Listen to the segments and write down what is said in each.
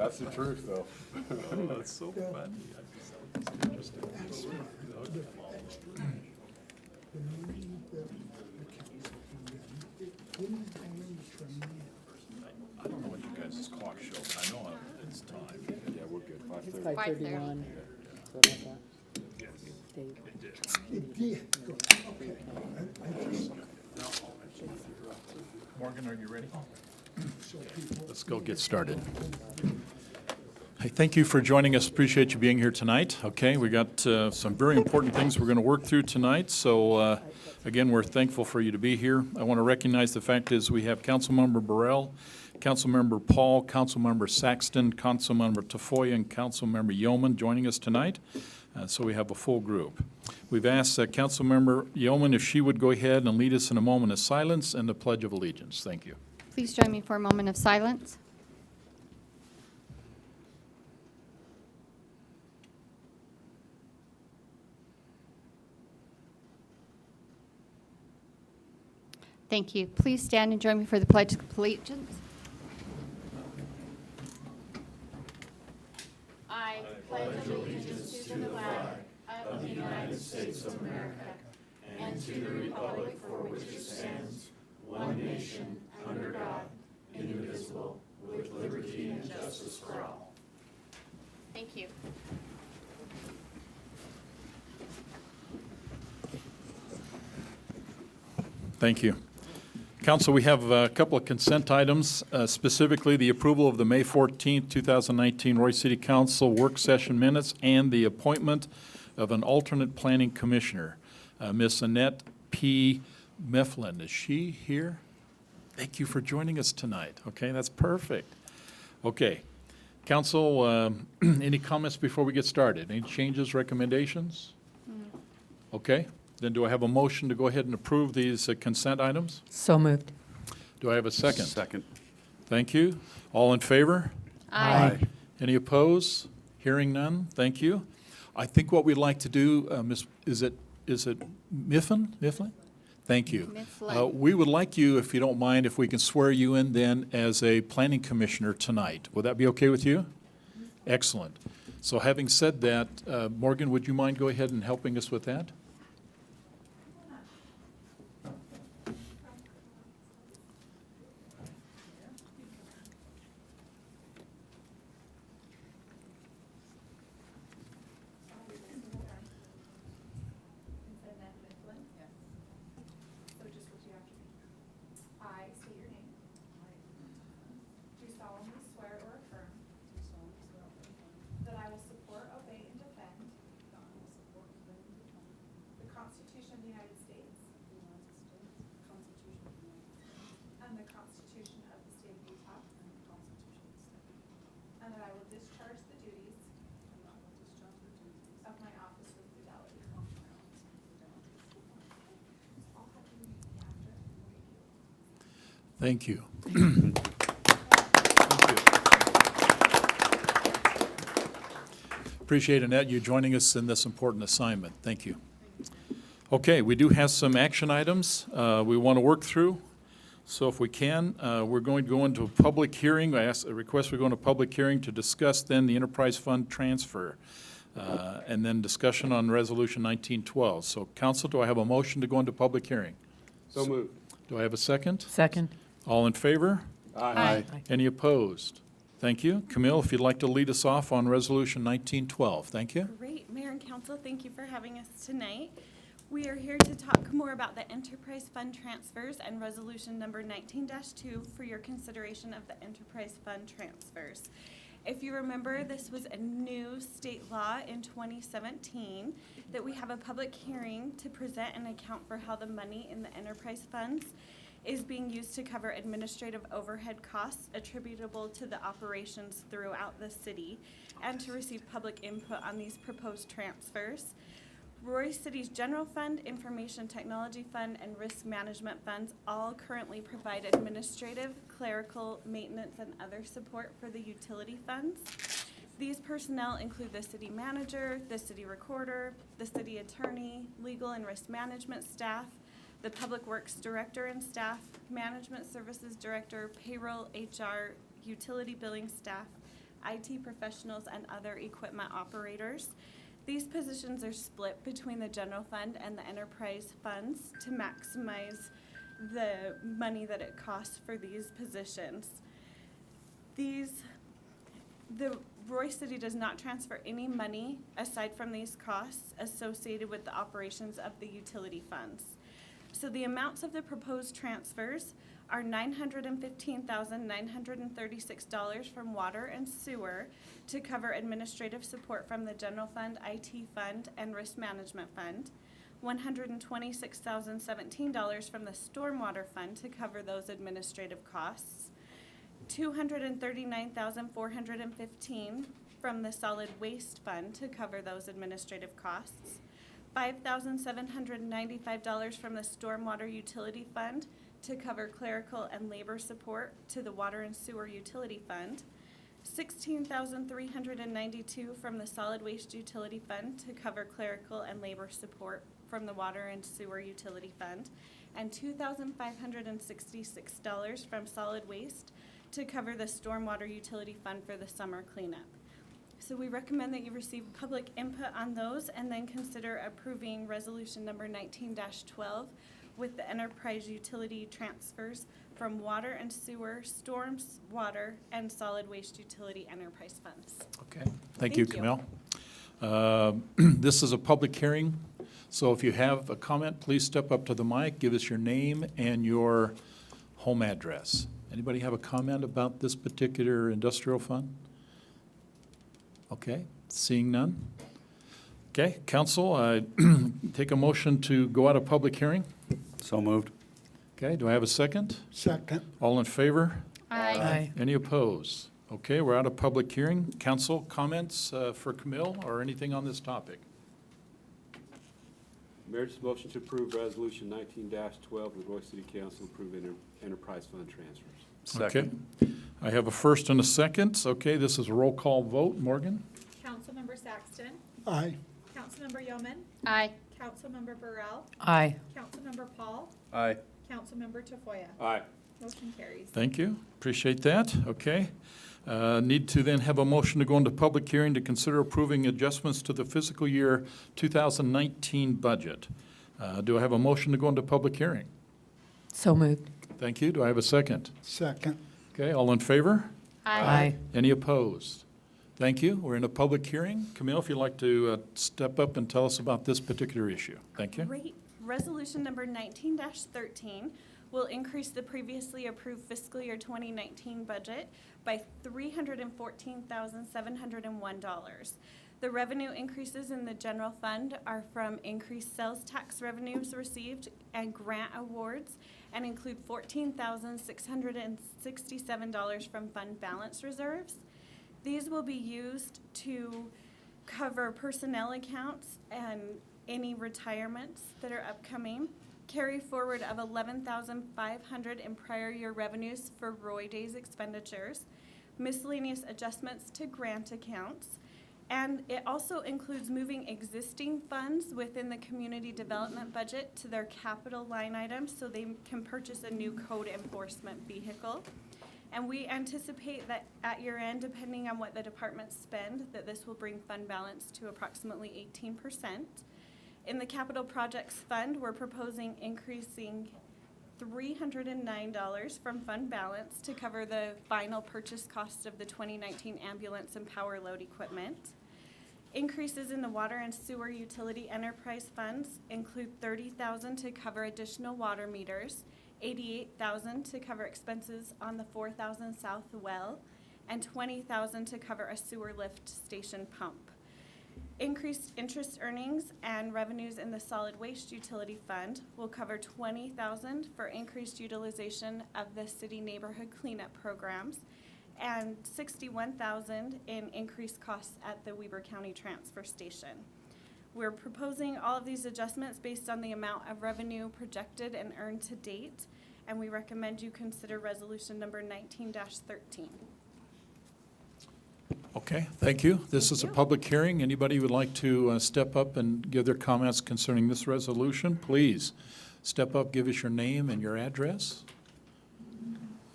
That's the truth, though. Oh, that's so funny. Interesting. I don't know what you guys' clock show, but I know it's time. Yeah, we're good. It's 5:30. 5:31. So about that. Dave. Morgan, are you ready? Let's go get started. Hey, thank you for joining us. Appreciate you being here tonight. Okay, we got some very important things we're going to work through tonight. So again, we're thankful for you to be here. I want to recognize the fact is we have Councilmember Burrell, Councilmember Paul, Councilmember Saxton, Councilmember Tafoya, and Councilmember Yeoman joining us tonight. So we have a full group. We've asked Councilmember Yeoman if she would go ahead and lead us in a moment of silence and the Pledge of Allegiance. Thank you. Please join me for a moment of silence. Thank you. Please stand and join me for the Pledge of Allegiance. I pledge allegiance to the flag of the United States of America and to the republic for which it stands, one nation, under God, indivisible, with liberty and justice for all. Thank you. Thank you. Council, we have a couple of consent items, specifically the approval of the May 14th, 2019 Roy City Council work session minutes and the appointment of an alternate planning commissioner, Miss Annette P. Mifflin. Is she here? Thank you for joining us tonight. Okay, that's perfect. Okay. Council, any comments before we get started? Any changes, recommendations? Okay. Then do I have a motion to go ahead and approve these consent items? So moved. Do I have a second? Second. Thank you. All in favor? Aye. Any opposed? Hearing none? Thank you. I think what we'd like to do, Ms., is it Mifflin? Mifflin? Thank you. Mifflin. We would like you, if you don't mind, if we can swear you in then as a planning commissioner tonight. Would that be okay with you? Excellent. So having said that, Morgan, would you mind go ahead and helping us with that? So just repeat after me. I state your name. Do solemnly swear or affirm. That I will support, obey, and defend. The Constitution of the United States. And the Constitution of the State of Utah. And that I will discharge the duties. Of my office with fidelity. I'll have you repeat after. Thank you. Appreciate, Annette, you joining us in this important assignment. Thank you. Okay, we do have some action items we want to work through. So if we can, we're going to go into a public hearing. I request we go into a public hearing to discuss then the enterprise fund transfer and then discussion on resolution 1912. So council, do I have a motion to go into public hearing? So moved. Do I have a second? Second. All in favor? Aye. Any opposed? Thank you. Camille, if you'd like to lead us off on Resolution 1912. Thank you. Great. Mayor and Council, thank you for having us tonight. We are here to talk more about the enterprise fund transfers and resolution number 19-2 for your consideration of the enterprise fund transfers. If you remember, this was a new state law in 2017 that we have a public hearing to present and account for how the money in the enterprise funds is being used to cover administrative overhead costs attributable to the operations throughout the city and to receive public input on these proposed transfers. Roy City's General Fund, Information Technology Fund, and Risk Management Funds all currently provide administrative, clerical, maintenance, and other support for the utility funds. These personnel include the city manager, the city recorder, the city attorney, legal and risk management staff, the public works director and staff, management services director, payroll, HR, utility billing staff, IT professionals, and other equipment operators. These positions are split between the general fund and the enterprise funds to maximize the money that it costs for these positions. The Roy City does not transfer any money aside from these costs associated with the operations of the utility funds. So the amounts of the proposed transfers are $915,936 from water and sewer to cover administrative support from the general fund, IT fund, and risk management fund. $126,017 from the stormwater fund to cover those administrative costs. $239,415 from the solid waste fund to cover those administrative costs. $5,795 from the stormwater utility fund to cover clerical and labor support to the water and sewer utility fund. $16,392 from the solid waste utility fund to cover clerical and labor support from the water and sewer utility fund, and $2,566 from solid waste to cover the stormwater utility fund for the summer cleanup. So we recommend that you receive public input on those and then consider approving resolution number 19-12 with the enterprise utility transfers from water and sewer, storms, water, and solid waste utility enterprise funds. Okay, thank you, Thank you. Camille. This is a public hearing, so if you have a comment, please step up to the mic, give us your name and your home address. Anybody have a comment about this particular industrial fund? Okay, seeing none. Okay, council, I take a motion to go out of public hearing. So moved. Okay, do I have a second? Second. All in favor? Aye. Any opposed? Okay, we're out of public hearing. Council, comments for Camille or anything on this topic? Mayor, just motion to approve resolution 19-12 of the Roy City Council approving enterprise fund transfers. Okay. I have a first and a second. Okay, this is a roll call vote. Morgan? Councilmember Saxton. Aye. Councilmember Yeoman. Aye. Councilmember Burrell. Aye. Councilmember Paul. Aye. Councilmember Tafoya. Aye. Motion carries. Thank you. Appreciate that. Okay. Need to then have a motion to go into public hearing to consider approving adjustments to the fiscal year 2019 budget. Do I have a motion to go into public hearing? So moved. Thank you. Do I have a second? Second. Okay, all in favor? Aye. Any opposed? Thank you. We're in a public hearing. Camille, if you'd like to step up and tell us about this particular issue. Thank you. Great. Resolution number 19-13 will increase the previously approved fiscal year 2019 budget by $314,701. The revenue increases in the general fund are from increased sales tax revenues received and grant awards, and include $14,667 from fund balance reserves. These will be used to cover personnel accounts and any retirements that are upcoming, carry forward of $11,500 in prior year revenues for Roy Days expenditures, miscellaneous adjustments to grant accounts, and it also includes moving existing funds within the community development budget to their capital line items so they can purchase a new code enforcement vehicle. And we anticipate that at year end, depending on what the departments spend, that this will bring fund balance to approximately 18%. In the capital projects fund, we're proposing increasing $309 from fund balance to cover the final purchase cost of the 2019 ambulance and power load equipment. Increases in the water and sewer utility enterprise funds include $30,000 to cover additional water meters, $88,000 to cover expenses on the 4,000 South well, and $20,000 to cover a sewer lift station pump. Increased interest earnings and revenues in the solid waste utility fund will cover $20,000 for increased utilization of the city neighborhood cleanup programs, and $61,000 in increased costs at the Weber County Transfer Station. We're proposing all of these adjustments based on the amount of revenue projected and earned to date, and we recommend you consider resolution number 19-13. Okay, thank you. This is a public hearing. Anybody who would like to step up and give their comments concerning this resolution, please step up, give us your name and your address.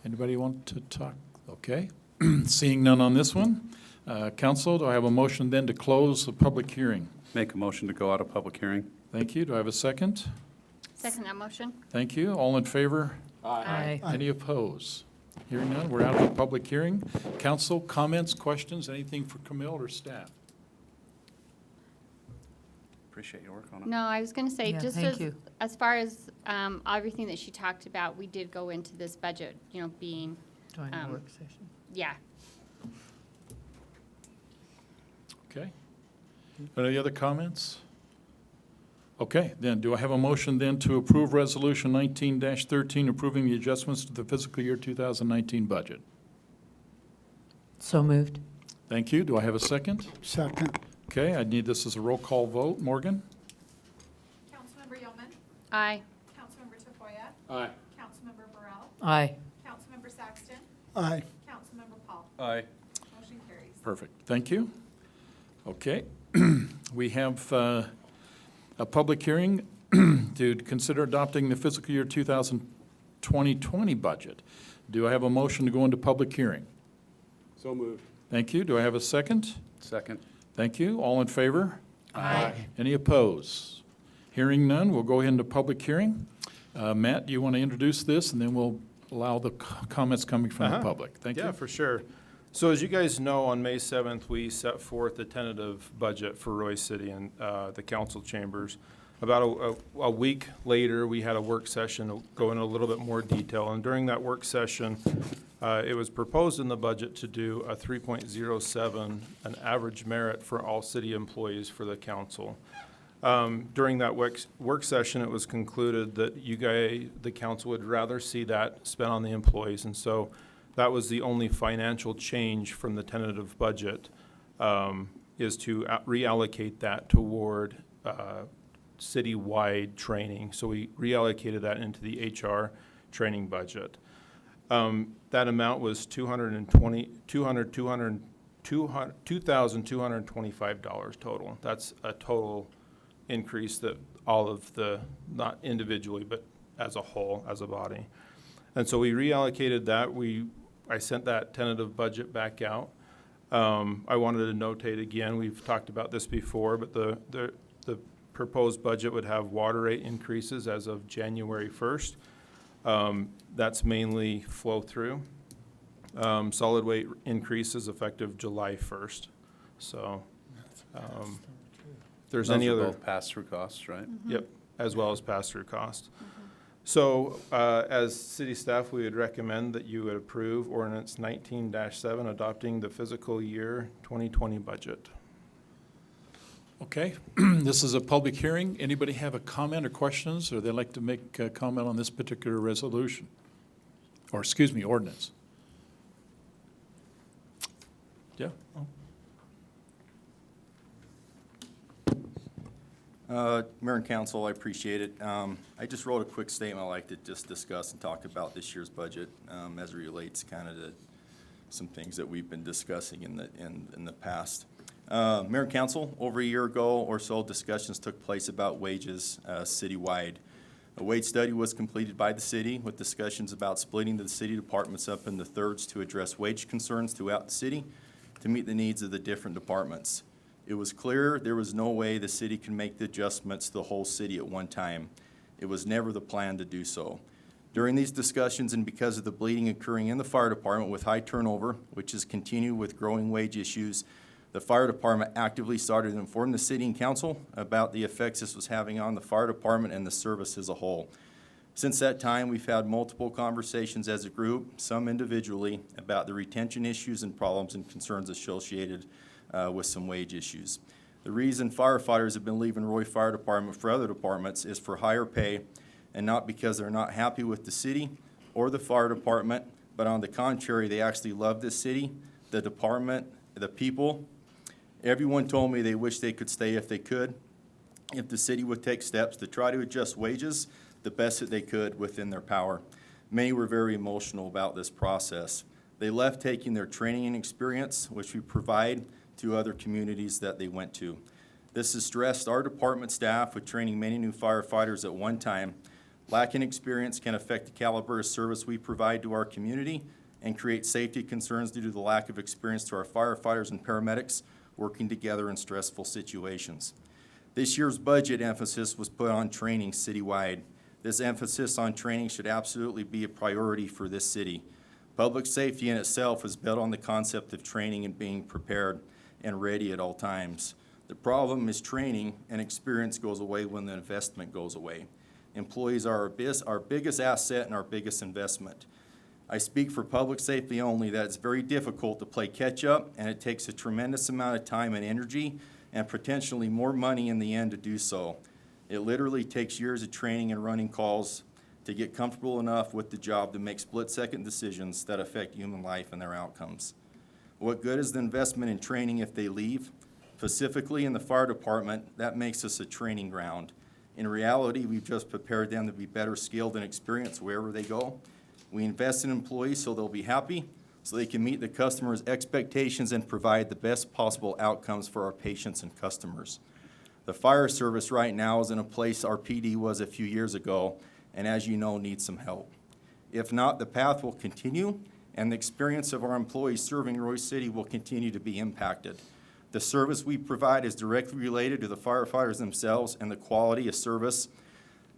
Anybody want to talk? Okay, seeing none on this one. Council, do I have a motion then to close the public hearing? Make a motion to go out of public hearing. Thank you. Do I have a second? Second that motion. Thank you. All in favor? Aye. Any opposed? Hearing none, we're out of the public hearing. Council, comments, questions, anything for Camille or staff? Appreciate your work on it. No, I was going to say, Yeah, just thank you. as far as everything that she talked about, we did go into this budget, being, Joint work session. yeah. Okay. Any other comments? Okay, then, do I have a motion then to approve Resolution 19-13, approving the adjustments to the fiscal year 2019 budget? So moved. Thank you. Do I have a second? Second. Okay, I need this as a roll call vote. Morgan? Councilmember Yeoman, Aye. Councilmember Tafoya, Aye. Councilmember Burrell, Aye. Councilmember Saxton, Aye. Councilmember Paul. Aye. Motion carries. Perfect. Thank you. Okay, we have a public hearing to consider adopting the fiscal year 2020 budget. Do I have a motion to go into public hearing? So moved. Thank you. Do I have a second? Second. Thank you. All in favor? Aye. Any opposed? Hearing none, we'll go into public hearing. Matt, do you want to introduce this, and then we'll allow the comments coming from the public? Thank Yeah, you. for sure. So as you guys know, on May 7th, we set forth the tentative budget for Roy City and the council chambers. About a week later, we had a work session to go into a little bit more detail. And during that work session, it was proposed in the budget to do a 3.07, an average merit for all city employees for the council. During that work session, it was concluded that the council would rather see that spent on the employees. And so that was the only financial change from the tentative budget, is to reallocate that toward citywide training. So we reallocated that into the HR training budget. That amount was $2,225 total. That's a total increase that all of the, not individually, but as a whole, as a body. And so we reallocated that. I sent that tentative budget back out. I wanted to notate again, we've talked about this before, but the proposed budget would have water rate increases as of January 1st. That's mainly flow through. Solid weight increases effective July 1st. So, if there's any Those are other. both pass-through costs, right? Yep, as well as pass-through cost. So, as city staff, we would recommend that you would approve ordinance 19-7, adopting the fiscal year 2020 budget. Okay, this is a public hearing. Anybody have a comment or questions, or they'd like to make a comment on this particular resolution? Or, excuse me, ordinance? Yeah? Mayor and council, I appreciate it. I just wrote a quick statement I'd like to just discuss and talk about this year's budget as it relates kind of to some things that we've been discussing in the past. Mayor and council, over a year ago or so, discussions took place about wages citywide. A wage study was completed by the city with discussions about splitting the city departments up into thirds to address wage concerns throughout the city to meet the needs of the different departments. It was clear there was no way the city can make the adjustments to the whole city at one time. It was never the plan to do so. During these discussions, and because of the bleeding occurring in the fire department with high turnover, which has continued with growing wage issues, the fire department actively started to inform the city and council about the effects this was having on the fire department and the service as a whole. Since that time, we've had multiple conversations as a group, some individually, about the retention issues and problems and concerns associated with some wage issues. The reason firefighters have been leaving Roy Fire Department for other departments is for higher pay, and not because they're not happy with the city or the fire department, but on the contrary, they actually love this city, the department, the people. Everyone told me they wish they could stay if they could, if the city would take steps to try to adjust wages the best that they could within their power. Many were very emotional about this process. They left taking their training and experience, which we provide to other communities that they went to. This has stressed our department staff with training many new firefighters at one time. Lacking experience can affect the caliber of service we provide to our community, and create safety concerns due to the lack of experience to our firefighters and paramedics working together in stressful situations. This year's budget emphasis was put on training citywide. This emphasis on training should absolutely be a priority for this city. Public safety in itself is built on the concept of training and being prepared and ready at all times. The problem is training and experience goes away when the investment goes away. Employees are our biggest asset and our biggest investment. I speak for public safety only that it's very difficult to play catch-up, and it takes a tremendous amount of time and energy and potentially more money in the end to do so. It literally takes years of training and running calls to get comfortable enough with the job to make split-second decisions that affect human life and their outcomes. What good is the investment in training if they leave? Specifically in the fire department, that makes us a training ground. In reality, we've just prepared them to be better skilled and experienced wherever they go. We invest in employees so they'll be happy, so they can meet the customer's expectations and provide the best possible outcomes for our patients and customers. The fire service right now is in a place our PD was a few years ago, and as you know, needs some help. If not, the path will continue, and the experience of our employees serving Royce City will continue to be impacted. The service we provide is directly related to the firefighters themselves and the quality of service,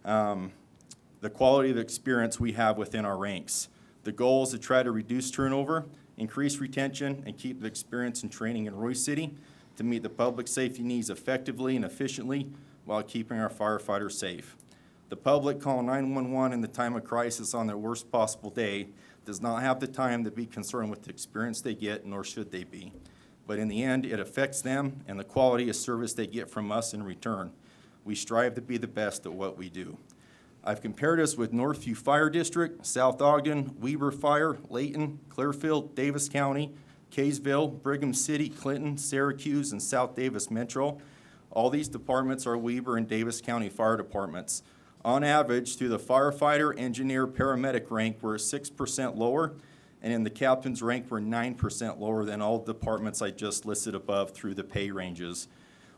the quality of experience we have within our ranks. The goal is to try to reduce turnover, increase retention, and keep the experience and training in Royce City to meet the public safety needs effectively and efficiently while keeping our firefighters safe. The public calling 911 in the time of crisis on their worst possible day does not have the time to be concerned with the experience they get, nor should they be. But in the end, it affects them and the quality of service they get from us in return. We strive to be the best at what we do. I've compared us with Northview Fire District, South Ogden, Weber Fire, Layton, Clearfield, Davis County, Kaysville, Brigham City, Clinton, Syracuse, and South Davis Metro. All these departments are Weber and Davis County fire departments. On average, through the firefighter, engineer, paramedic rank, we're 6% lower, and in the captain's rank, we're 9% lower than all departments I just listed above through the pay ranges.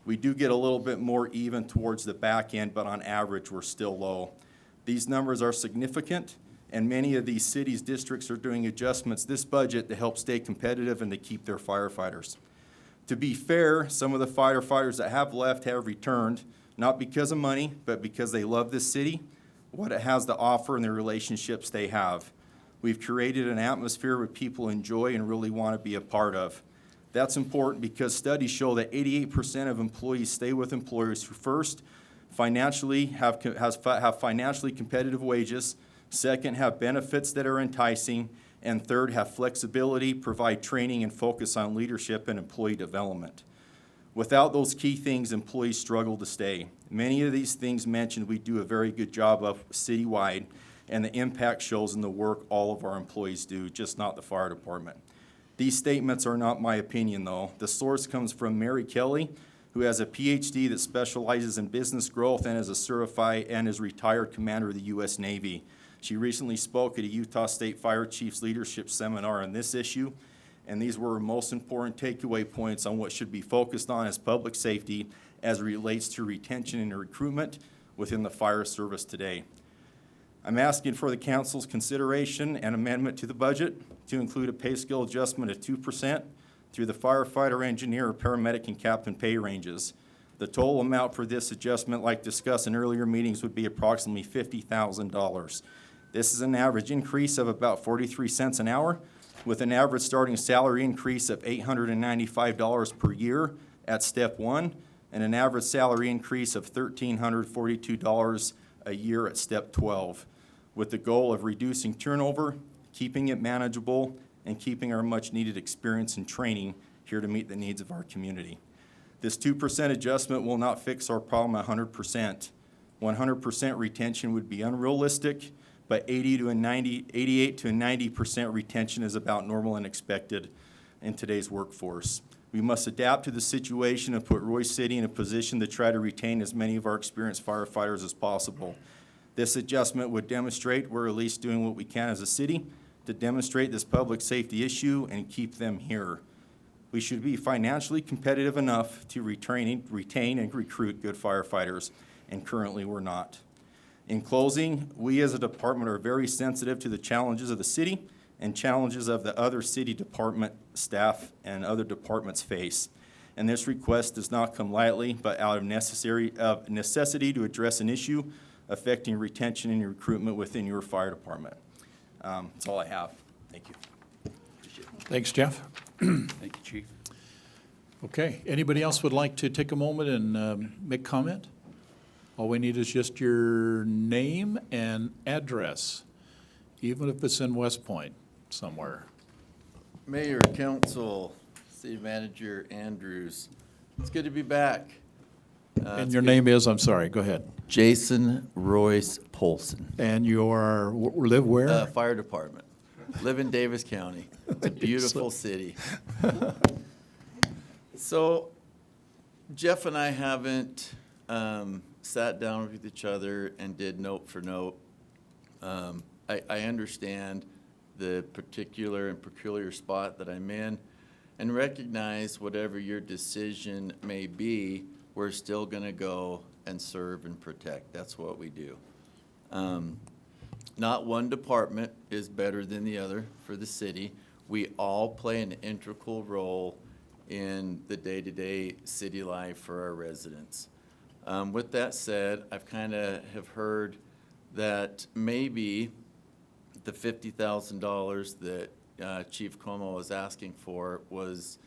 We do get a little bit more even towards the back end, but on average, we're still low. These numbers are significant, and many of these cities' districts are doing adjustments this budget to help stay competitive and to keep their firefighters. To be fair, some of the firefighters that have left have returned, not because of money, but because they love this city, what it has to offer, and the relationships they have. We've created an atmosphere where people enjoy and really want to be a part of. That's important because studies show that 88% of employees stay with employers who first, financially have financially competitive wages, second, have benefits that are enticing, and third, have flexibility, provide training, and focus on leadership and employee development. Without those key things, employees struggle to stay. Many of these things mentioned we do a very good job of citywide, and the impact shows in the work all of our employees do, just not the fire department. These statements are not my opinion, though. The source comes from Mary Kelly, who has a PhD that specializes in business growth and is a certified and is retired commander of the U.S. Navy. She recently spoke at a Utah State Fire Chiefs Leadership Seminar on this issue, and these were her most important takeaway points on what should be focused on as public safety as it relates to retention and recruitment within the fire service today. I'm asking for the council's consideration and amendment to the budget to include a pay scale adjustment of 2% through the firefighter, engineer, paramedic, and captain pay ranges. The total amount for this adjustment, like discussed in earlier meetings, would be approximately $50,000. This is an average increase of about 43 cents an hour, with an average starting salary increase of $895 per year at step 1, and an average salary increase of $1,342 a year at step 12, with the goal of reducing turnover, keeping it manageable, and keeping our much-needed experience and training here to meet the needs of our community. This 2% adjustment will not fix our problem 100%. 100% retention would be unrealistic, but 88 to 90% retention is about normal and expected in today's workforce. We must adapt to the situation and put Royce City in a position to try to retain as many of our experienced firefighters as possible. This adjustment would demonstrate we're at least doing what we can as a city to demonstrate this public safety issue and keep them here. We should be financially competitive enough to retain and recruit good firefighters, and currently we're not. In closing, we as a department are very sensitive to the challenges of the city and challenges of the other city department staff and other departments face. And this request does not come lightly, but out of necessity to address an issue affecting retention and recruitment within your fire department. That's all I have. Thank you. Appreciate it. Thanks, Jeff. Thank you, Chief. Okay, anybody else would like to take a moment and make comment? All we need is just your name and address, even if it's in West Point somewhere. Mayor, council, city manager Andrews, it's good to be back. And it's your good- name is, I'm sorry, go ahead. Jason Royce Polson, And you are, live where? fire department. Live in Davis County. It's a beautiful city. So Jeff and I haven't sat down with each other and did note for note. I understand the particular and peculiar spot that I'm in and recognize whatever your decision may be, we're still going to go and serve and protect. That's what we do. Not one department is better than the other for the city. We all play an integral role in the day-to-day city life for our residents. With that said, I've kind of have heard that maybe the $50,000 that Chief Como was asking for was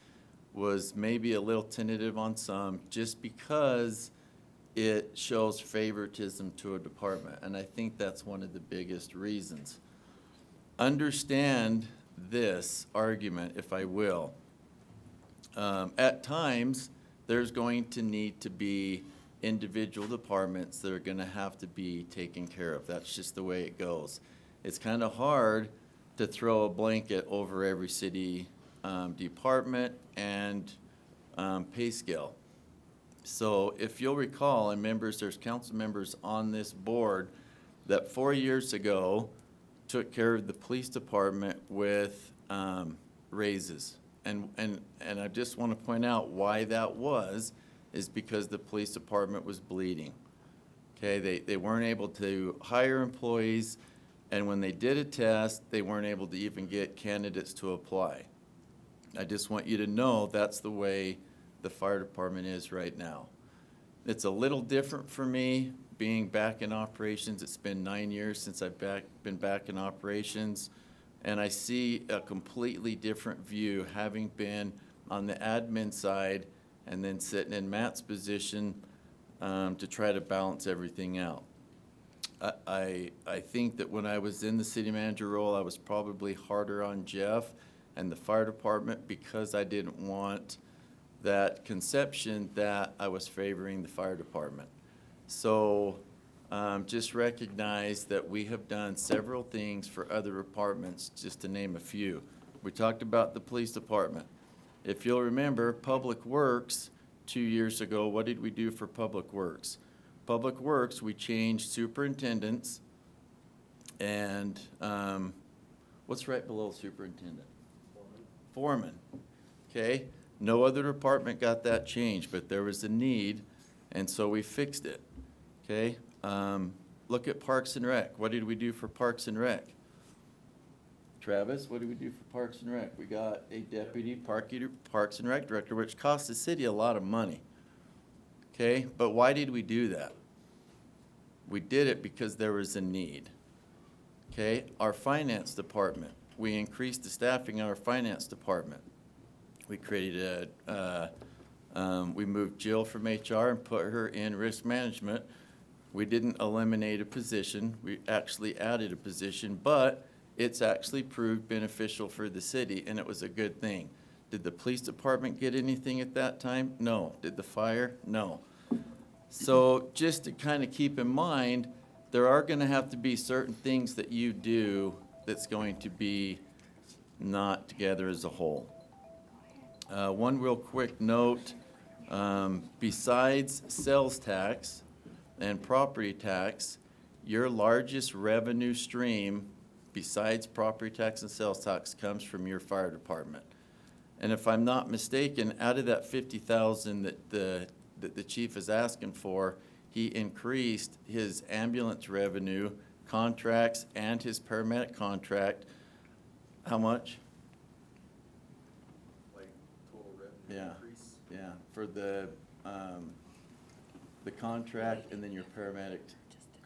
maybe a little tentative on some, just because it shows favoritism to a department, and I think that's one of the biggest reasons. Understand this argument, if I will. At times, there's going to need to be individual departments that are going to have to be taken care of. That's just the way it goes. It's kind of hard to throw a blanket over every city department and pay scale. So if you'll recall, and members, there's council members on this board that 4 years ago took care of the police department with raises. And I just want to point out why that was, is because the police department was bleeding. Okay, they weren't able to hire employees, and when they did a test, they weren't able to even get candidates to apply. I just want you to know that's the way the fire department is right now. It's a little different for me being back in operations. It's been 9 years since I've been back in operations, and I see a completely different view having been on the admin side and then sitting in Matt's position to try to balance everything out. I think that when I was in the city manager role, I was probably harder on Jeff and the fire department because I didn't want that conception that I was favoring the fire department. So just recognize that we have done several things for other departments, just to name a few. We talked about the police department. If you'll remember, Public Works, 2 years ago, what did we do for Public Works? Public Works, we changed superintendents and what's right below superintendent? Foreman. Okay, no other department got that changed, but there was a need, and so we fixed it. Okay, look at Parks and Rec. What did we do for Parks and Rec? Travis, what did we do for Parks and Rec? We got a deputy Parks and Rec director, which cost the city a lot of money. Okay, but why did we do that? We did it because there was a need. Okay, our finance department, we increased the staffing in our finance department. We created we moved Jill from HR and put her in risk management. We didn't eliminate a position, we actually added a position, but it's actually proved beneficial for the city, and it was a good thing. Did the police department get anything at that time? No. Did the fire? No. So just to kind of keep in mind, there are going to have to be certain things that you do that's going to be not together as a whole. One real quick note, besides sales tax and property tax, your largest revenue stream besides property tax and sales tax comes from your fire department. And if I'm not mistaken, out of that $50,000 that the chief is asking for, he increased his ambulance revenue contracts and his paramedic contract How much? Like total revenue Yeah, increase? yeah, for the contract and then your paramedic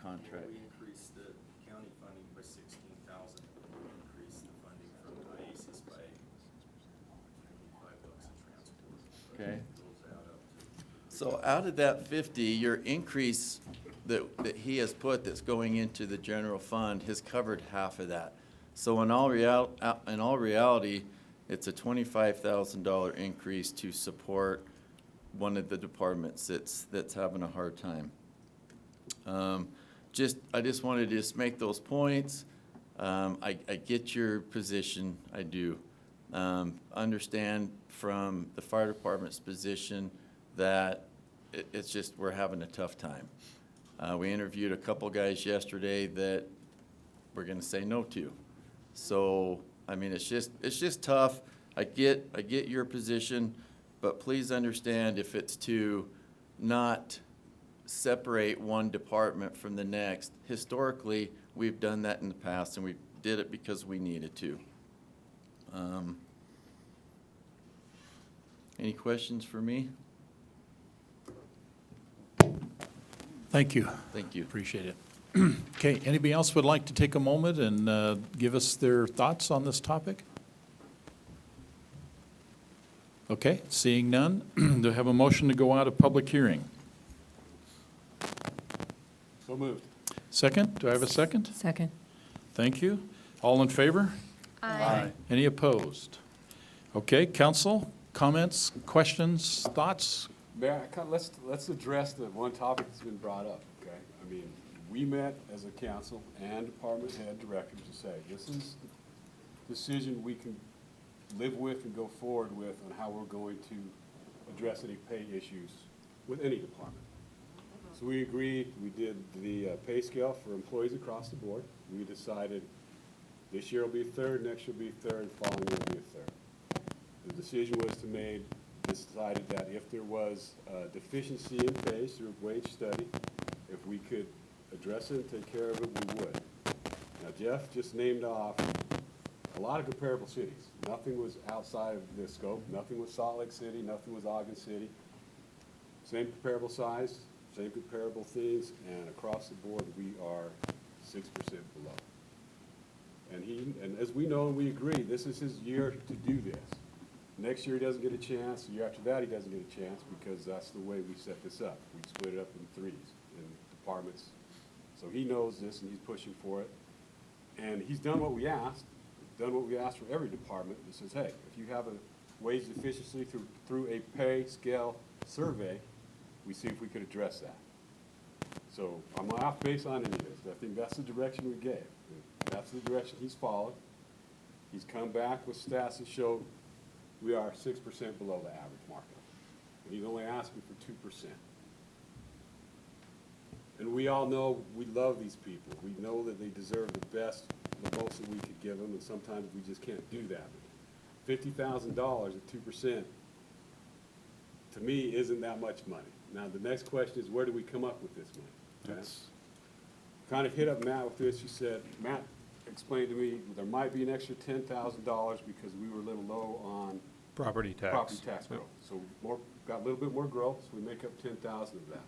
contract. We increased the county funding by 16,000. We increased the funding from IASIS by $95 a transport. Okay. It goes out up to So out of that 50, your increase that he has put that's going into the general fund has covered half of that. So in all reality, it's a $25,000 increase to support one of the departments that's having a hard time. I just wanted to just make those points. I get your position, I do. Understand from the fire department's position that it's just, we're having a tough time. We interviewed a couple guys yesterday that we're gonna say no to. So, I mean, it's just tough. I get your position, but please understand if it's to not separate one department from the next. Historically, we've done that in the past, and we did it because we needed to. Any questions for me? Thank you. Thank you. Appreciate it. Okay, anybody else would like to take a moment and give us their thoughts on this topic? Okay, seeing none, do I have a motion to go out of public hearing? So moved. Second, do I have a second? Second. Thank you. All in favor? Aye. Any opposed? Okay, council, comments, questions, thoughts? Mayor, let's address the one topic that's been brought up, okay? I mean, we met as a council and department head directors to say, this is the decision we can live with and go forward with on how we're going to address any pay issues with any department. So we agreed, we did the pay scale for employees across the board. We decided this year will be a third, next year will be a third, following year will be a third. The decision was decided that if there was a deficiency in pay through a wage study, if we could address it and take care of it, we would. Now, Jeff just named off a lot of comparable cities. Nothing was outside of this scope. Nothing was Salt Lake City, nothing was Ogden City. Same comparable size, same comparable things, and across the board, we are 6% below. And as we know and we agree, this is his year to do this. Next year, he doesn't get a chance. The year after that, he doesn't get a chance because that's the way we set this up. We split it up in threes, in departments. So he knows this and he's pushing for it. And he's done what we asked, for every department that says, hey, if you have a wage deficiency through a pay scale survey, we see if we could address that. So I'm not off base on any of this. I think that's the direction we gave. That's the direction he's followed. He's come back with stats that show we are 6% below the average market. And he's only asking for 2%. And we all know we love these people. We know that they deserve the best, the most that we could give them, and sometimes we just can't do that. $50,000 at 2%, to me, isn't that much money. Now, the next question is, where do we come up with this money? Okay? Kind of hit up Matt with this. Matt explained to me there might be an extra $10,000 because we were a little low on Property tax. property tax growth. So got a little bit more growth, so we make up 10,000 of that.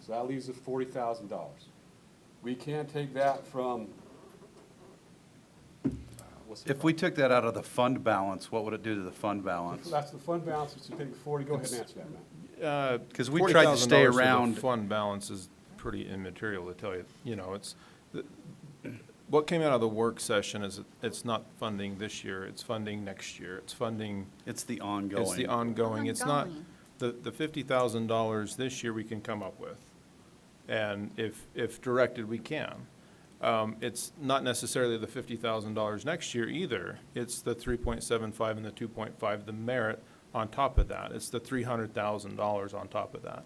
So that leaves us $40,000. We can't take that from, If we took that out of the fund balance, what would it do to the fund balance? that's the fund balance, it's to take 40, go ahead and answer that, Matt. Because we tried to stay $40,000 of the around. fund balance is pretty immaterial, to tell you. You know, what came out of the work session is it's not funding this year, it's funding next year, it's funding. It's the ongoing. It's the ongoing, it's not, Ongoing. the $50,000 this year we can come up with. And if directed, we can. It's not necessarily the $50,000 next year either. It's the 3.75 and the 2.5, the merit on top of that. It's the $300,000 on top of that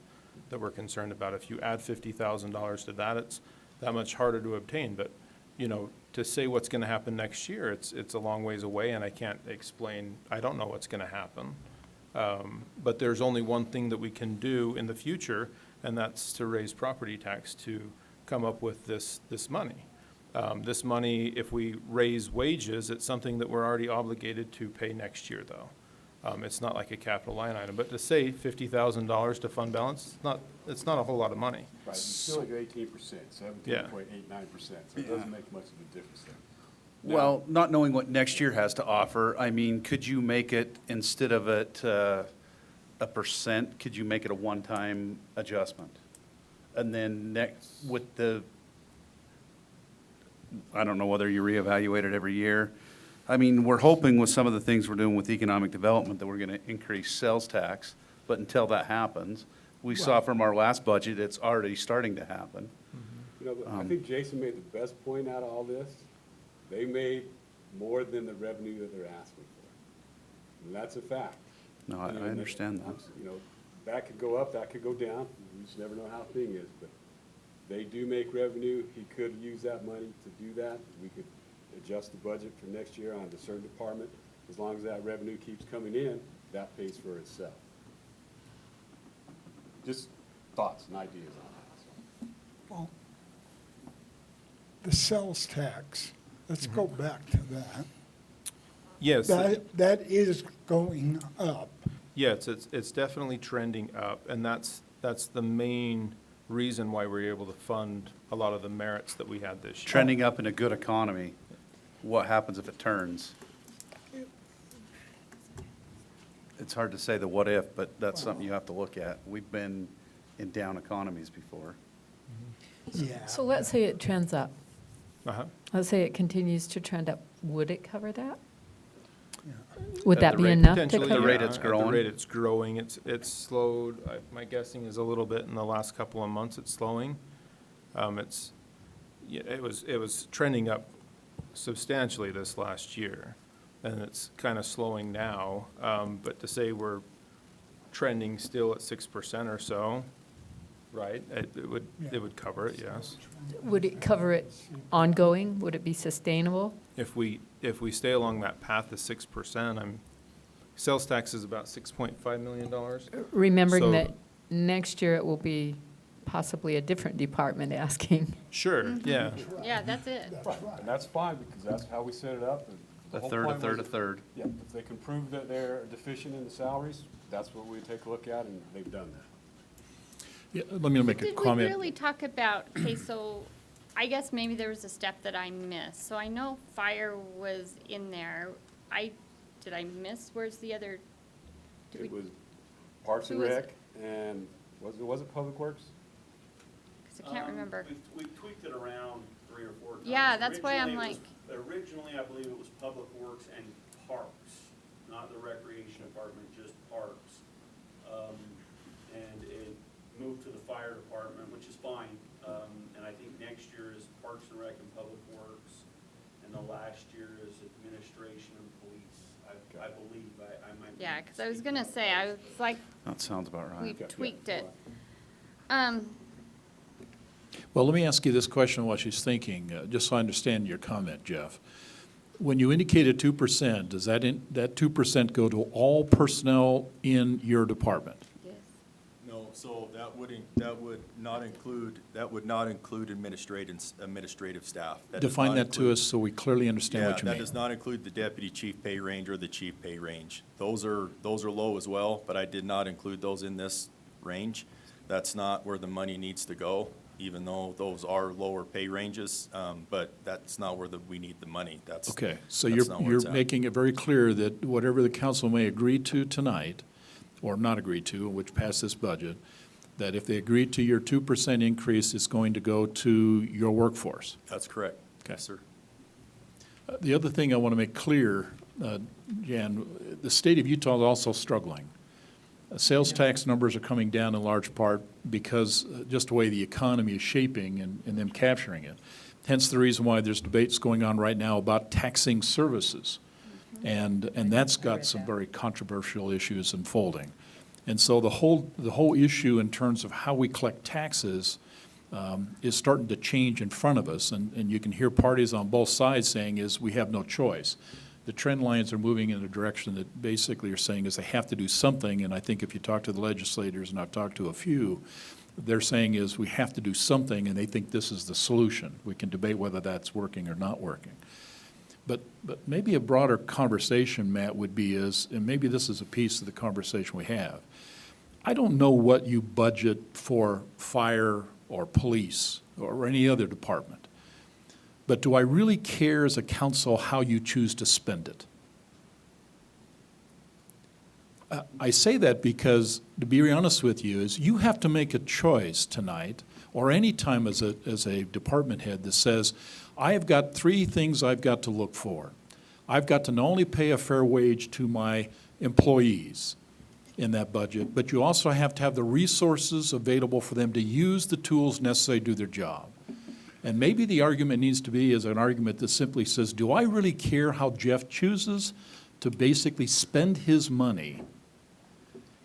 we're concerned about. If you add $50,000 to that, it's that much harder to obtain. But, you know, to say what's gonna happen next year, it's a long ways away, and I can't explain, I don't know what's gonna happen. But there's only one thing that we can do in the future, and that's to raise property tax to come up with this money. This money, if we raise wages, it's something that we're already obligated to pay next year, though. It's not like a capital line item, but to say $50,000 to fund balance, it's not a whole lot of money. Right, it's still like 18%, 17.89%, so it doesn't make much of a difference there. Well, not knowing what next year has to offer, I mean, could you make it, instead of at a percent, could you make it a one-time adjustment? And then next, with the, I don't know whether you reevaluate it every year. I mean, we're hoping with some of the things we're doing with economic development that we're gonna increase sales tax, but until that happens, we saw from our last budget, it's already starting to happen. You know, I think Jason made the best point out of all this. They made more than the revenue that they're asking for. And that's a fact. No, I understand that. You know, that could go up, that could go down. You just never know how a thing is, but they do make revenue. He could use that money to do that. We could adjust the budget for next year on a certain department. As long as that revenue keeps coming in, that pays for itself. Just thoughts and ideas on that. Well, the sales tax, let's go back to that. Yes. That is going up. Yes, it's definitely trending up, and that's the main reason why we're able to fund a lot of the merits that we had this year. Trending up in a good economy, what happens if it turns? It's hard to say the what if, but that's something you have to look at. We've been in down economies before. Yeah. So let's say it trends up. Uh-huh. Let's say it continues to trend up. Would it cover that? Yeah. Would At that the be rate- enough to potentially, cover? The rate yeah, it's at growing. the rate it's growing, it's slowed, my guessing is a little bit in the last couple of months, it's slowing. It was trending up substantially this last year, and it's kind of slowing now. But to say we're trending still at 6% or so, right, it would cover it, yes. Would it cover it ongoing? Would it be sustainable? If we stay along that path of 6%, sales tax is about $6.5 million. Remembering So- that next year it will be possibly a different department asking. Sure, yeah. Yeah, that's it. And that's fine, because that's how we set it up. The A whole third, a point third, a was- third. Yeah, if they can prove that they're deficient in the salaries, that's what we take a look at, and they've done that. Yeah, let me make a Did we comment. really talk about, okay, so I guess maybe there was a step that I missed. So I know fire was in there. Did I miss, where's the other? did It we- was Parks and Who was Rec, and was it Public Works? 'Cause I can't remember. We tweaked it around 3 or 4 times. Yeah, that's why I'm Originally, I believe it was Public Works and Parks, not the Recreation Department, just Parks. And it moved to the Fire Department, which is fine. And I think next year is Parks and Rec and Public Works, and the last year is Administration and Police, I believe. I might be Yeah, because I was gonna say, I was like, That sounds about we right. tweaked it. Well, let me ask you this question while she's thinking, just so I understand your comment, Jeff. When you indicated 2%, does that 2% go to all personnel in your department? Yes. No, so that would not include administrative staff. That does Define not that to include- us so we clearly understand Yeah, what you that mean. does not include the deputy chief pay range or the chief pay range. Those are low as well, but I did not include those in this range. That's not where the money needs to go, even though those are lower pay ranges, but that's not where we need the money. Okay, so that's not where you're it's at. making it very clear that whatever the council may agree to tonight, or not agree to, which passed this budget, that if they agree to your 2% increase, it's going to go to your workforce. That's correct. Okay. Yes, sir. The other thing I want to make clear, Jan, the state of Utah is also struggling. Sales tax numbers are coming down in large part because just the way the economy is shaping and them capturing it. Hence the reason why there's debates going on right now about taxing services. And that's got some very controversial issues unfolding. And so the whole issue in terms of how we collect taxes is starting to change in front of us. And you can hear parties on both sides saying is we have no choice. The trend lines are moving in a direction that basically are saying is they have to do something. And I think if you talk to the legislators, and I've talked to a few, they're saying is we have to do something, and they think this is the solution. We can debate whether that's working or not working. But maybe a broader conversation, Matt, would be is, and maybe this is a piece of the conversation we have, I don't know what you budget for fire or police or any other department, but do I really care as a council how you choose to spend it? I say that because, to be honest with you, is you have to make a choice tonight, or any time as a department head that says, I have got 3 things I've got to look for. I've got to not only pay a fair wage to my employees in that budget, but you also have to have the resources available for them to use the tools necessary to do their job. And maybe the argument needs to be is an argument that simply says, do I really care how Jeff chooses to basically spend his money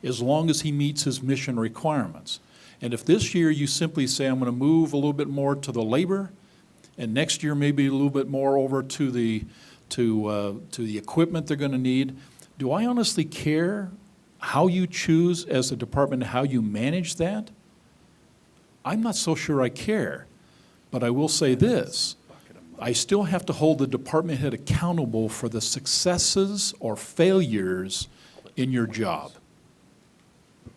as long as he meets his mission requirements? And if this year you simply say, I'm going to move a little bit more to the labor, and next year maybe a little bit more over to the equipment they're going to need, do I honestly care how you choose as a department, how you manage that? I'm not so sure I care. But I will say this, I still have to hold the department head accountable for the successes or failures in your job.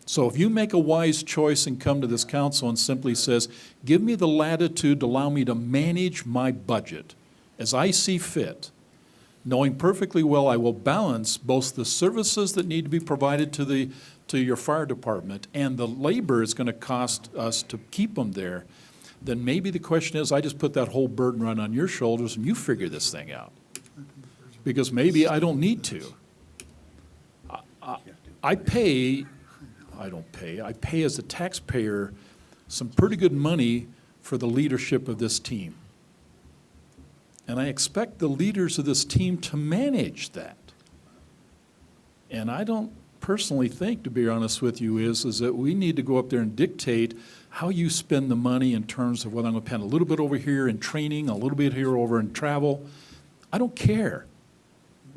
So if you make a wise choice and come to this council and simply says, give me the latitude to allow me to manage my budget as I see fit, knowing perfectly well I will balance both the services that need to be provided to your fire department and the labor it's going to cost us to keep them there, then maybe the question is, I just put that whole burden right on your shoulders and you figure this thing out. Because maybe I don't need to. I pay as a taxpayer some pretty good money for the leadership of this team. And I expect the leaders of this team to manage that. And I don't personally think, to be honest with you, is that we need to go up there and dictate how you spend the money in terms of whether I'm going to spend a little bit over here in training, a little bit here over in travel. I don't care.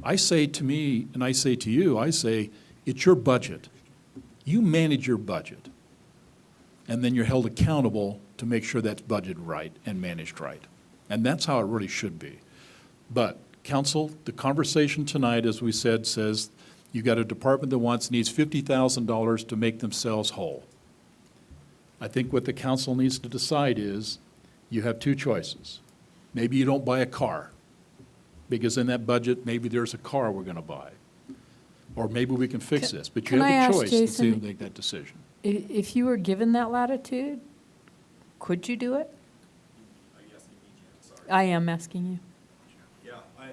I say to me, and I say to you, I say, it's your budget. You manage your budget. And then you're held accountable to make sure that's budgeted right and managed right. And that's how it really should be. But, council, the conversation tonight, as we said, says you got a department that needs $50,000 to make themselves whole. I think what the council needs to decide is you have 2 choices. Maybe you don't buy a car, because in that budget, maybe there's a car we're going to buy. Or maybe we can fix this, but you can I have ask the choice to see Jason, and make that decision. If you were given that latitude, could you do it? I am asking you. Yeah,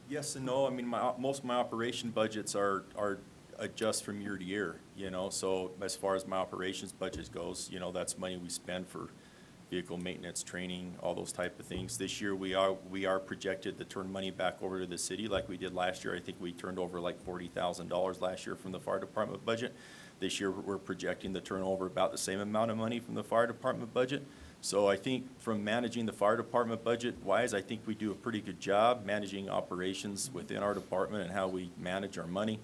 yes and no. I mean, most of my operation budgets are adjust from year to year, you know, so as far as my operations budget goes, you know, that's money we spend for vehicle maintenance, training, all those type of things. This year, we are projected to turn money back over to the city like we did last year. I think we turned over like $40,000 last year from the fire department budget. This year, we're projecting to turn over about the same amount of money from the fire department budget. So I think from managing the fire department budget-wise, I think we do a pretty good job managing operations within our department and how we manage our money.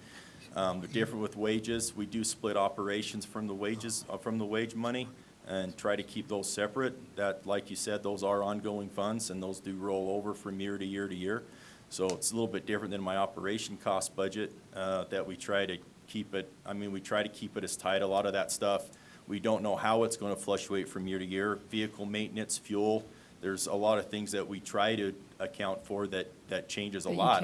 Different with wages, we do split operations from the wages, from the wage money, and try to keep those separate. That, like you said, those are ongoing funds, and those do roll over from year to year to year. So it's a little bit different than my operation cost budget, that we try to keep it, we try to keep it as tight. A lot of that stuff, we don't know how it's gonna fluctuate from year to year. Vehicle maintenance, fuel, there's a lot of things that we try to account for that changes a lot.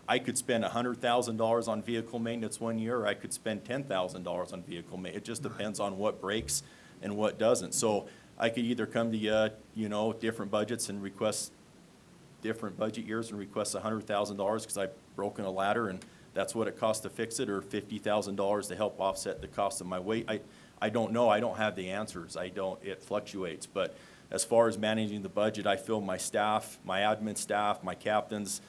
I could spend $100,000 on vehicle maintenance one year, or I could spend $10,000 on vehicle maintenance. It just depends on what breaks and what doesn't. So I could either come to you, different budgets and request different budget years and request $100,000 because I've broken a ladder and that's what it costs to fix it, or $50,000 to help offset the cost of my weight. I don't know. I don't have the answers. It fluctuates. But as far as managing the budget, I feel my staff, my admin staff, my captains,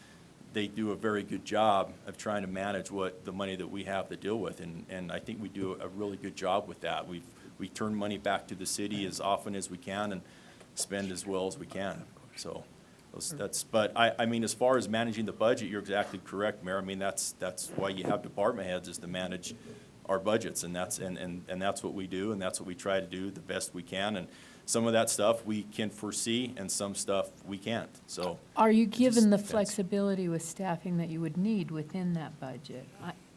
they do a very good job of trying to manage the money that we have to deal with. And I think we do a really good job with that. We turn money back to the city as often as we can and spend as well as we can. So but as far as managing the budget, you're exactly correct, Mayor. That's why you have department heads, is to manage our budgets, and that's what we do, and that's what we try to do the best we can. And some of that stuff we can foresee, and some stuff we can't, so. Are you just given the depends. flexibility with staffing that you would need within that budget?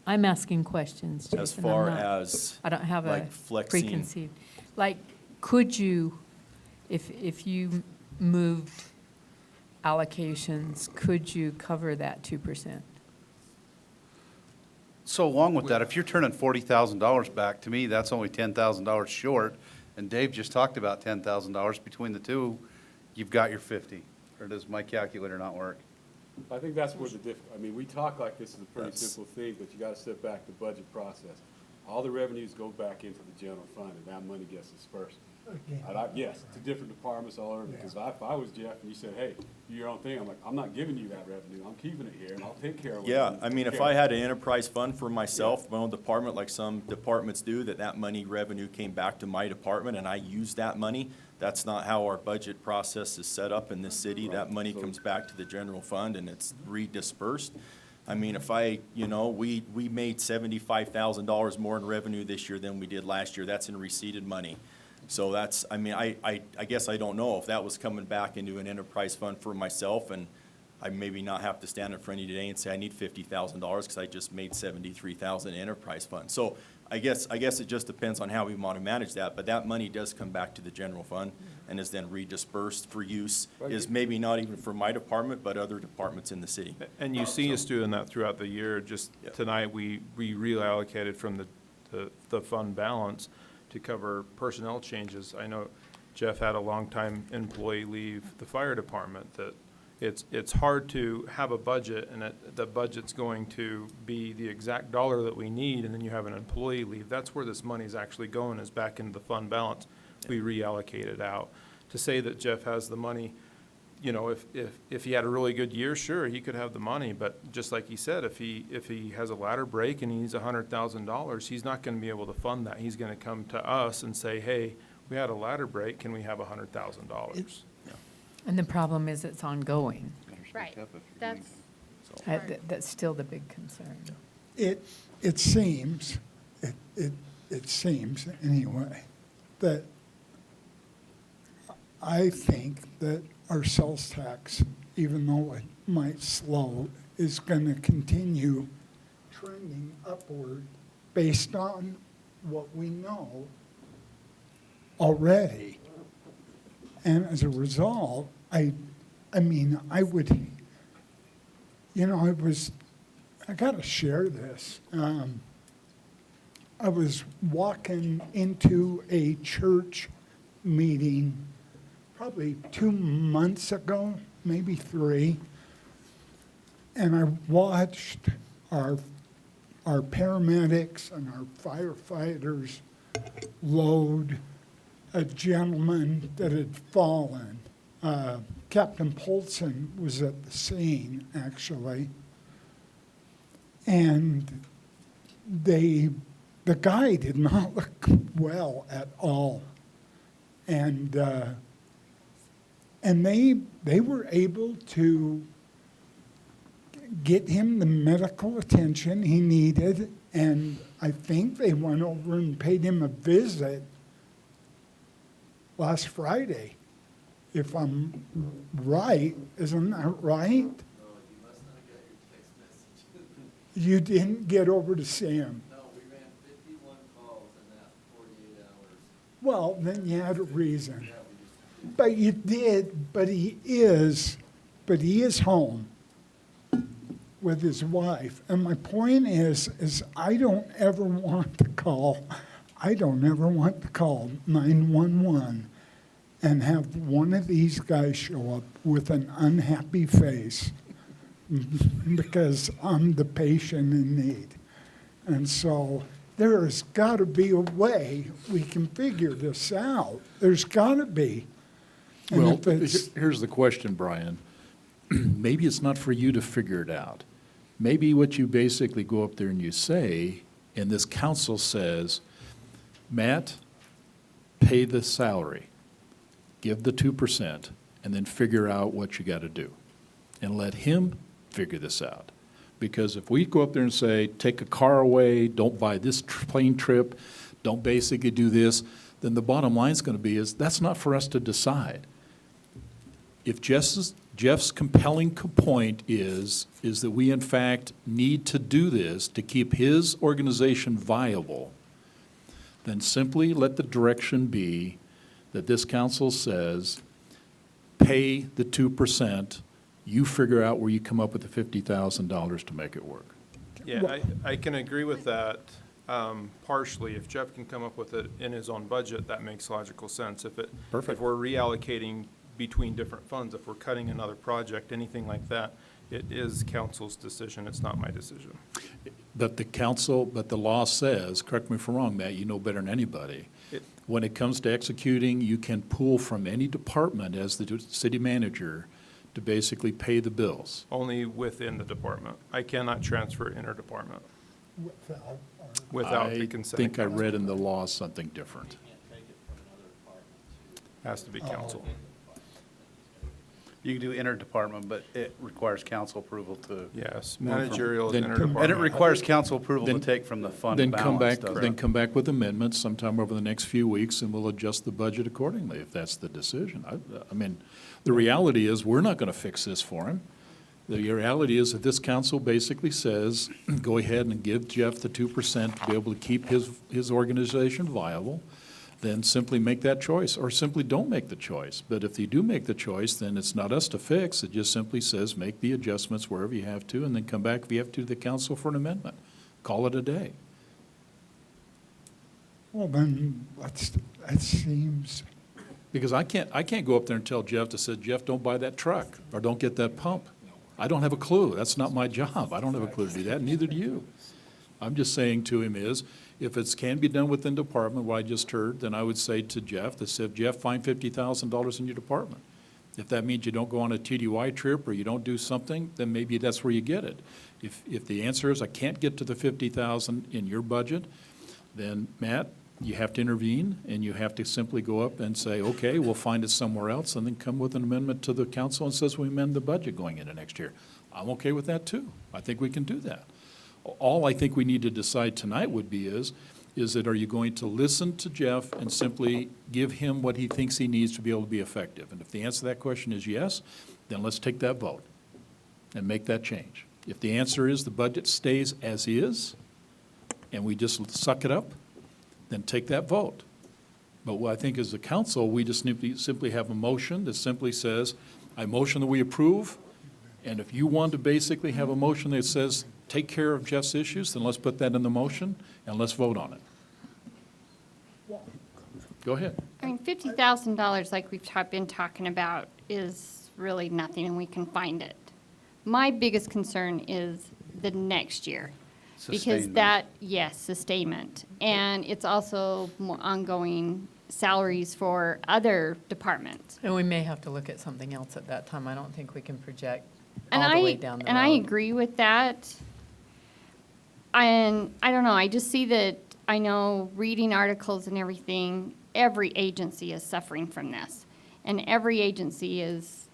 I'm asking questions, Jason. As I'm far not- as, I don't have a like, flexing. preconceived. Like, could you, if you moved allocations, could you cover that 2%? So along with that, if you're turning $40,000 back, to me, that's only $10,000 short. And Dave just talked about $10,000 between the two, you've got your 50. Or does my calculator not work? I think that's where I mean, we talk like this is a pretty That's- simple thing, but you gotta step back the budget process. All the revenues go back into the general fund, and that money gets dispersed. Yes, to different departments all over, because if I was Jeff and you said, hey, do your own thing, I'm like, I'm not giving you that revenue, I'm keeping it here, and I'll take care of it. Yeah, I mean, if I had an enterprise fund for myself, my own department, like some departments do, that money revenue came back to my department and I used that money, that's not how our budget process is set up in this city. That money comes back to the general fund and it's redispersed. I mean, if we made $75,000 more in revenue this year than we did last year, that's in receipted money. So that's, I mean, I guess I don't know if that was coming back into an enterprise fund for myself, and I maybe not have to stand in front of you today and say I need $50,000 because I just made $73,000 in enterprise fund. So I guess it just depends on how we want to manage that, but that money does come back to the general fund and is then redispersed for use, is maybe not even for my department, but other departments in the city. And you see us doing that throughout the year. Just Yeah. tonight, we reallocated from the fund balance to cover personnel changes. I know Jeff had a longtime employee leave the fire department, that it's hard to have a budget and the budget's going to be the exact dollar that we need, and then you have an employee leave. That's where this money's actually going, is back into the fund balance. We reallocate it out. To say that Jeff has the money, if he had a really good year, sure, he could have the money, but just like he said, if he has a ladder break and he needs $100,000, he's not gonna be able to fund that. He's gonna come to us and say, hey, we had a ladder break, can we have $100,000? And the problem is it's ongoing. Right, that's, That's still the big concern. It seems anyway, that I think that our sales tax, even though it might slow, is going to continue trending upward based on what we know already. And as a result, I got to share this. I was walking into a church meeting probably 2 months ago, maybe 3, and I watched our paramedics and our firefighters load a gentleman that had fallen. Captain Polson was at the scene, actually. And the guy did not look well at all. And they were able to get him the medical attention he needed, and I think they went over and paid him a visit last Friday, if I'm right. Isn't that right? No, you must not have got your text message. You didn't get over to see him. No, we ran 51 calls in that 48 hours. Well, then you had a reason. Yeah, we just. But you did, but he is home with his wife. And my point is I don't ever want to call 911 and have one of these guys show up with an unhappy face because I'm the patient in need. And so there's got to be a way we can figure this out. There's got to be. And Well, if it's- here's the question, Brian. Maybe it's not for you to figure it out. Maybe what you basically go up there and you say, and this council says, Matt, pay the salary, give the 2%, and then figure out what you got to do. And let him figure this out. Because if we go up there and say, take a car away, don't buy this plane trip, don't basically do this, then the bottom line is going to be is, that's not for us to decide. If Jeff's compelling point is that we in fact need to do this to keep his organization viable, then simply let the direction be that this council says, pay the 2%, you figure out where you come up with the $50,000 to make it work. Yeah, I can agree with that partially. If Jeff can come up with it in his own budget, that makes logical sense. Perfect. If we're reallocating between different funds, if we're cutting another project, anything like that, it is council's decision, it's not my decision. But the law says, correct me if I'm wrong, Matt, you know better than anybody, when it comes to executing, you can pull from any department as the city manager to basically pay the bills. Only within the department. I cannot transfer interdepartment Without our- without the I consent. think I of read council. in the law something different. Has to be council. You can do interdepartment, but it requires council approval to. Yes, managerial is Then- interdepartment. And it requires council approval to Then- take from the fund Then balance. doesn't it? come back with amendments sometime over the next few weeks, and we'll adjust the budget accordingly, if that's the decision. I mean, the reality is, we're not gonna fix this for him. The reality is that this council basically says, go ahead and give Jeff the 2% to be able to keep his organization viable, then simply make that choice, or simply don't make the choice. But if you do make the choice, then it's not us to fix, it just simply says, make the adjustments wherever you have to, and then come back if you have to the council for an amendment. Call it a day. Well, then, that seems, Because I can't go up there and tell Jeff to say, Jeff, don't buy that truck, or don't get that pump. I don't have a clue, that's not my job, I don't have a clue to do that, neither do you. I'm just saying to him is, if it can be done within department, what I just heard, then I would say to Jeff, that said, Jeff, find $50,000 in your department. If that means you don't go on a TDY trip or you don't do something, then maybe that's where you get it. If the answer is I can't get to the $50,000 in your budget, then Matt, you have to intervene and you have to simply go up and say, okay, we'll find it somewhere else, and then come with an amendment to the council and says we amend the budget going into next year. I'm okay with that too. I think we can do that. All I think we need to decide tonight would be is that are you going to listen to Jeff and simply give him what he thinks he needs to be able to be effective? And if the answer to that question is yes, then let's take that vote and make that change. If the answer is the budget stays as is and we just suck it up, then take that vote. But what I think as a council, we just simply have a motion that simply says, I motion that we approve. And if you want to basically have a motion that says, take care of Jeff's issues, then let's put that in the motion and let's vote on it. Go ahead. I mean, $50,000, like we've been talking about, is really nothing, and we can find it. My biggest concern is the next year. Because Sustainment. yes, sustainment. And it's also more ongoing salaries for other departments. And we may have to look at something else at that time. I don't think we can project And all the way down the road. And I agree with that. And I don't know, I just see that, I know, reading articles and everything, every agency is suffering from this. And every agency is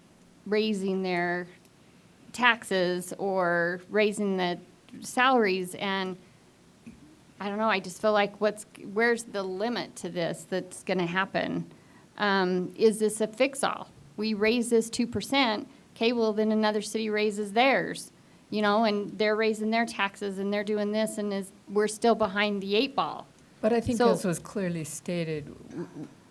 raising their taxes or raising the salaries, and I don't know, I just feel like where's the limit to this that's gonna happen? Is this a fix-all? We raise this 2%, okay, well, then another city raises theirs, you know, and they're raising their taxes and they're doing this, and we're still behind the 8 ball. But I think So- as was clearly stated,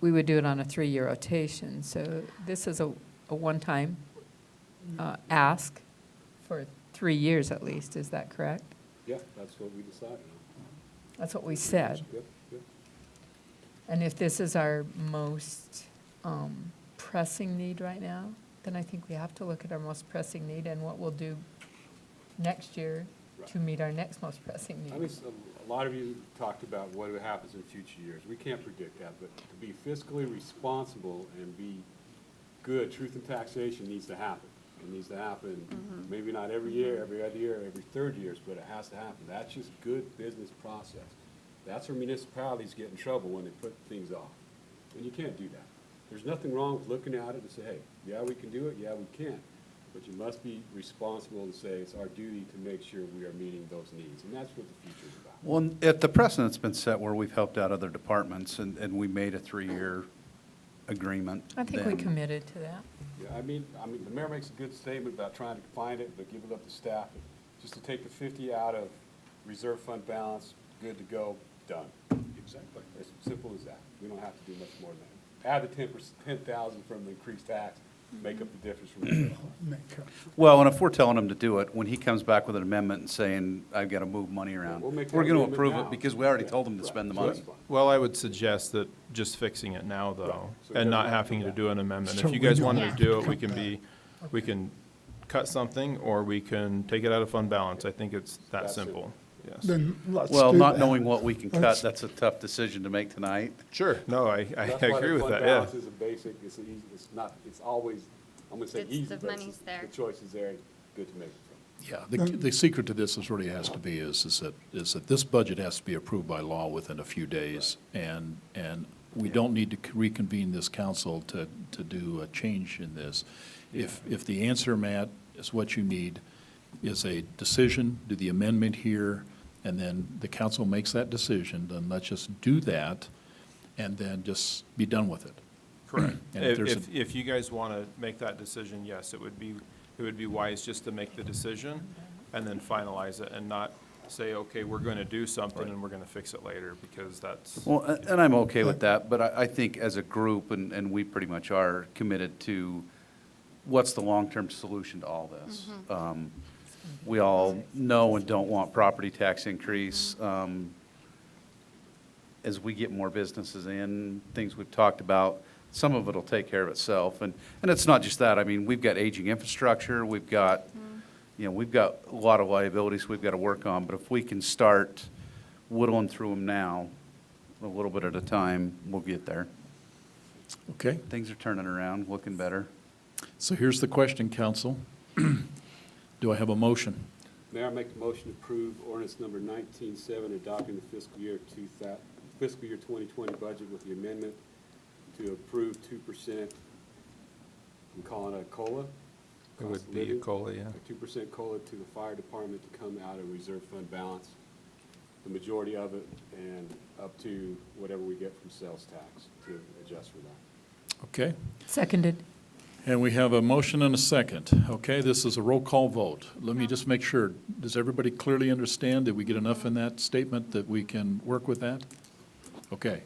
we would do it on a 3-year rotation. So this is a one-time ask for 3 years at least, is that correct? Yeah, that's what we decided on. That's what we said. Yep, yep. And if this is our most pressing need right now, then I think we have to look at our most pressing need and what we'll do next year to meet our next most pressing I mean, need. a lot of you talked about what happens in future years. We can't predict that, but to be fiscally responsible and be good, truth in taxation needs to happen. It needs to happen, maybe not every year, every other year, every third years, but it has to happen. That's just good business process. That's where municipalities get in trouble when they put things off. And you can't do that. There's nothing wrong with looking at it and say, hey, yeah, we can do it, yeah, we can. but you must be responsible and say it's our duty to make sure we are meeting those needs, and that's what the future is about. Well, if the precedent's been set where we've helped out other departments and we made a 3-year agreement, I think we then- committed to that. Yeah, I mean, the mayor makes a good statement about trying to find it, but give it up to staff. Just to take the 50 out of reserve fund balance, good to go, done. Exactly. As simple as that. We don't have to do much more than that. Add the 10,000 from the increased tax, make up the difference from the. Make up. Well, and if we're telling him to do it, when he comes back with an amendment and saying, I've got to move money around, We'll make that we're going to amendment approve now. it because we already Yeah. told him to spend the Right. money. So that's fine. Well, I would suggest that just fixing it now, Right. though, So it and doesn't not have to having come to back. do an amendment. So If you we guys don't wanted have to do to it, we come can we can cut something, or we can take it out of fund balance. I think it's that That's simple. Yes. Then let's do Well, not that. knowing what we can cut, Let's- that's a tough decision to make tonight. Sure, no, I That's why agree the with fund that, yeah. balance is a basic, it's an easy, it's not, it's always, I'm gonna say It's easy, the but it's money's just- there. the choice is there, good to make it from. Yeah, the secret to this is really has to be is that this budget has to be approved by law within a few days. And we don't need to reconvene this council to do a change in this. If the answer, Matt, is what you need, is a decision, do the amendment here, and then the council makes that decision, then let's just do that and then just be done with it. Correct. And if there's If you guys want to make that decision, yes, it would be wise just to make the decision and then finalize it and not say, okay, we're going to do something and we're going to fix it later, because that's. Well, and I'm okay with that, but I think as a group, and we pretty much are committed to what's the long-term solution to all this. We all know and don't want property tax increase. As we get more businesses in, things we've talked about, some of it'll take care of itself. And it's not just that. I mean, we've got aging infrastructure, we've got, we've got a lot of liabilities we've got to work on. But if we can start whittling through them now, a little bit at a time, we'll get there. Okay, Things are turning around, looking better. so here's the question, council. Do I have a motion? Mayor, I make the motion to approve ordinance number 19-7, adopting the fiscal year 2020 budget with the amendment to approve 2%. I'm calling it a COLA. It cost would of be a living, COLA, yeah. A 2% COLA to the fire department to come out of reserve fund balance, the majority of it, and up to whatever we get from sales tax to adjust for that. Okay, Seconded. and we have a motion and a second. Okay, this is a roll call vote. Let me just make sure, does everybody clearly understand? Did we get enough in that statement that we can work with that? Okay,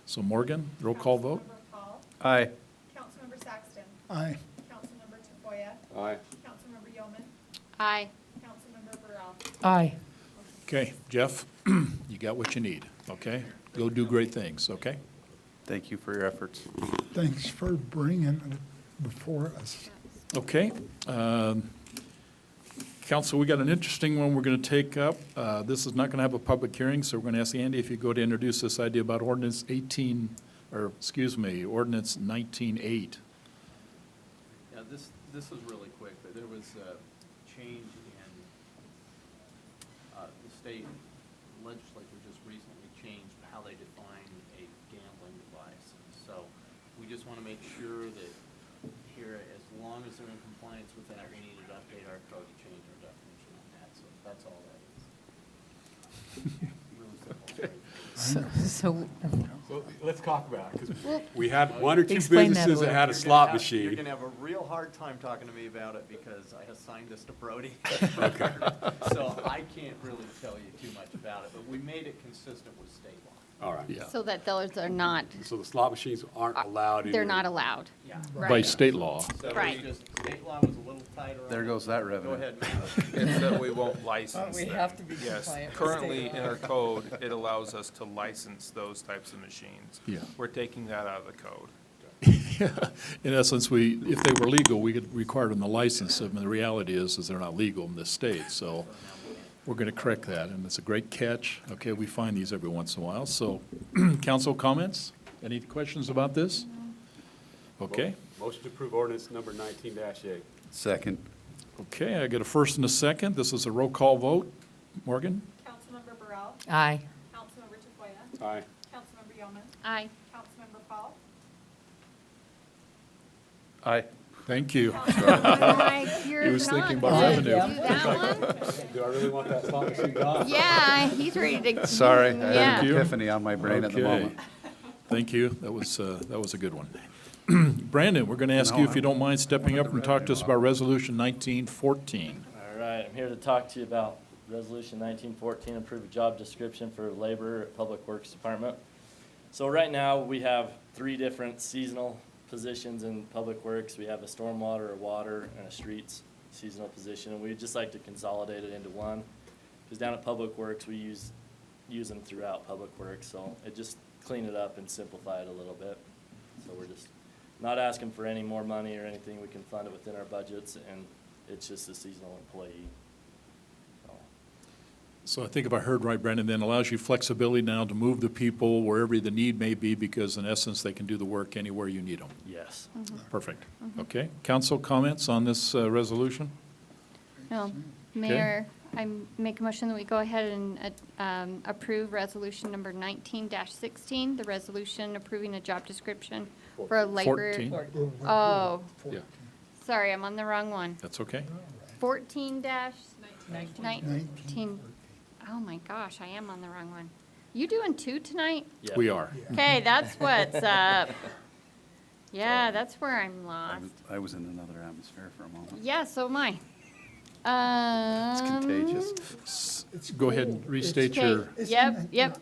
so Morgan, roll call vote? Councilmember Paul, Aye. Councilmember Saxton, Aye. Councilmember Tafoya, Aye. Councilmember Yeoman, Aye. Councilmember Burrell. Aye. Okay, Jeff, you got what you need, okay? Go do great things, okay? Thank you for your efforts. Thanks for bringing it before us. Okay. Council, we got an interesting one we're going to take up. This is not going to have a public hearing, so we're going to ask Andy if you go to introduce this idea about ordinance 19.8. Yeah, this was really quick, but there was a change in, the state legislature just recently changed how they define a gambling device. So we just want to make sure that here, as long as they're in compliance with that, we needed to update our code to change our definition on that. So that's all that is. Really simple. So, So let's talk about it, because we had one or two Explain that a businesses that little. had a slot machine. You're gonna have a real hard time talking to me about it because I assigned this to Brody. Okay. So I can't really tell you too much about it, but we made it consistent with state law. All right. Yeah, So that those are not, So the slot machines aren't allowed in. they're not allowed. Yeah. by Right. state law. So we Right. just, state law was a little tighter on There it. goes that revenue. Go ahead, Matt. It's that we won't license We them. have to be Yes, compliant with currently state in law. our code, it allows us to license those types of machines. Yeah. We're taking that out of the code. In essence, if they were legal, we could require them to license them, and the reality is they're not legal in this state, so we're going to correct that, and it's a great catch. Okay, we find these every once in a while, so, council comments? Any questions about this? Okay, Motion to approve ordinance number 19-8. Second. okay, I get a first and a second. This is a roll call vote. Morgan? Councilmember Burrell, aye. Councilmember Tafoya, Aye. Councilmember Yeoman, Aye. Councilmember Paul, Aye. Thank you. You're He was thinking not about gonna revenue. do that one? Do I really want that slot machine gone? Yeah, he's ready to. Sorry, I Yeah. had an epiphany on my brain at the Okay. moment. Thank you. That was a good one. Brandon, we're going to ask you if you don't mind stepping up and talk to us about Resolution 1914. All right, I'm here to talk to you about Resolution 1914, approve a job description for laborer at Public Works Department. So right now, we have 3 different seasonal positions in Public Works. We have a stormwater, a water, and a streets seasonal position, and we'd just like to consolidate it into one. Because down at Public Works, we use them throughout Public Works, so it just clean it up and simplify it a little bit. So we're just not asking for any more money or anything. We can fund it within our budgets, and it's just a seasonal employee. So I think if I heard right, Brandon, then allows you flexibility now to move the people wherever the need may be, because in essence, they can do the work anywhere you need them. Yes. Perfect. Okay. Council comments on this resolution? No, Mayor, I make a motion that we go ahead and approve resolution number 19-16, the resolution approving a job description for a labor. 14. Oh, Yeah, sorry, I'm on the wrong one. that's okay. 14-19. Oh my gosh, I am on the wrong one. You doing 2 tonight? Yeah. We are. Okay, that's what's up. Yeah, that's where I'm lost. I was in another atmosphere for a moment. Yeah, so am I. It's contagious. Go ahead and restate Okay, yep.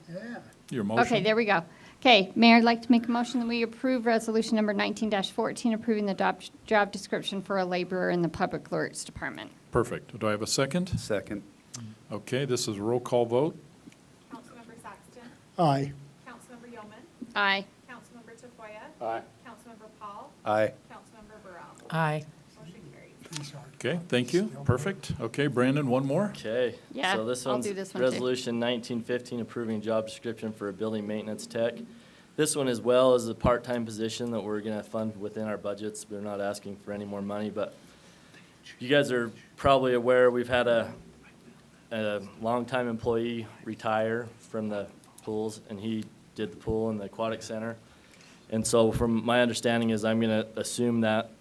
your motion. Okay, there we go. Okay, Mayor, I'd like to make a motion that we approve resolution number 19-14, approving the job description for a laborer in the Public Works Department. Perfect. Do I have a second? Second. Okay, this is a roll call vote. Councilmember Saxton. Aye. Councilmember Yeoman. Aye. Councilmember Tafoya. Aye. Councilmember Paul. Aye. Councilmember Burrell. Aye. Motion carries. Okay, thank you. Perfect. Okay, Brandon, one more. Okay. Yeah, So this I'll one's do this one too. Resolution 1915, approving job description for a building maintenance tech. This one as well is a part-time position that we're gonna fund within our budgets. We're not asking for any more money, but you guys are probably aware, we've had a longtime employee retire from the pools, and he did the pool in the aquatic center. And so from my understanding is I'm gonna assume that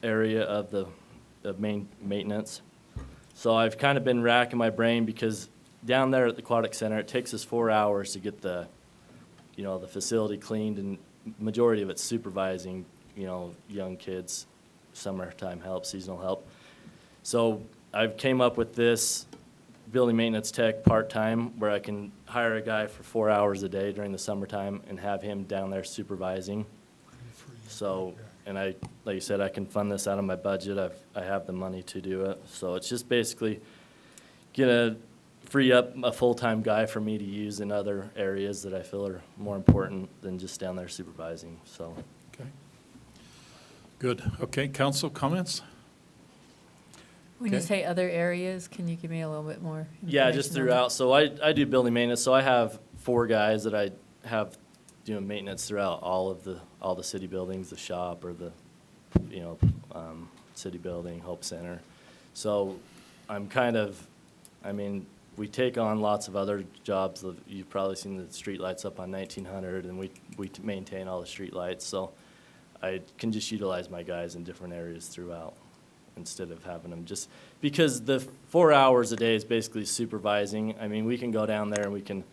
area of the main maintenance. So I've kind of been racking my brain because down there at the aquatic center, it takes us 4 hours to get the facility cleaned, and majority of it's supervising, young kids, summertime help, seasonal help. So I've came up with this building maintenance tech part-time where I can hire a guy for 4 hours a day during the summertime and have him down there supervising. So, and like you said, I can fund this out of my budget. I have the money to do it. So it's just basically gonna free up a full-time guy for me to use in other areas that I feel are more important than just down there supervising, so. Okay. Good. Okay, council comments? When you Okay. say other areas, can you give me a little bit more? Yeah, just information on that? throughout. So I do building maintenance, so I have 4 guys that I have doing maintenance throughout all the city buildings, the shop or the, city building, Hope Center. So I'm we take on lots of other jobs. You've probably seen the street lights up on 1900, and we maintain all the street lights. So I can just utilize my guys in different areas throughout instead of having them just, because the 4 hours a day is basically supervising. We can go down there and we can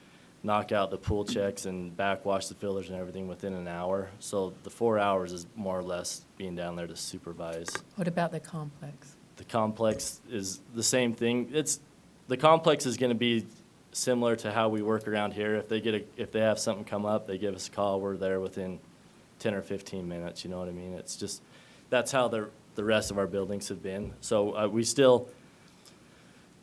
knock out the pool checks and backwash the fillers and everything within an hour. So the 4 hours is more or less being down there to supervise. What about the complex? The complex is the same thing. The complex is gonna be similar to how we work around here. If they have something come up, they give us a call, we're there within 10 or 15 minutes, you know what I mean? It's just, that's how the rest of our buildings have been. So we still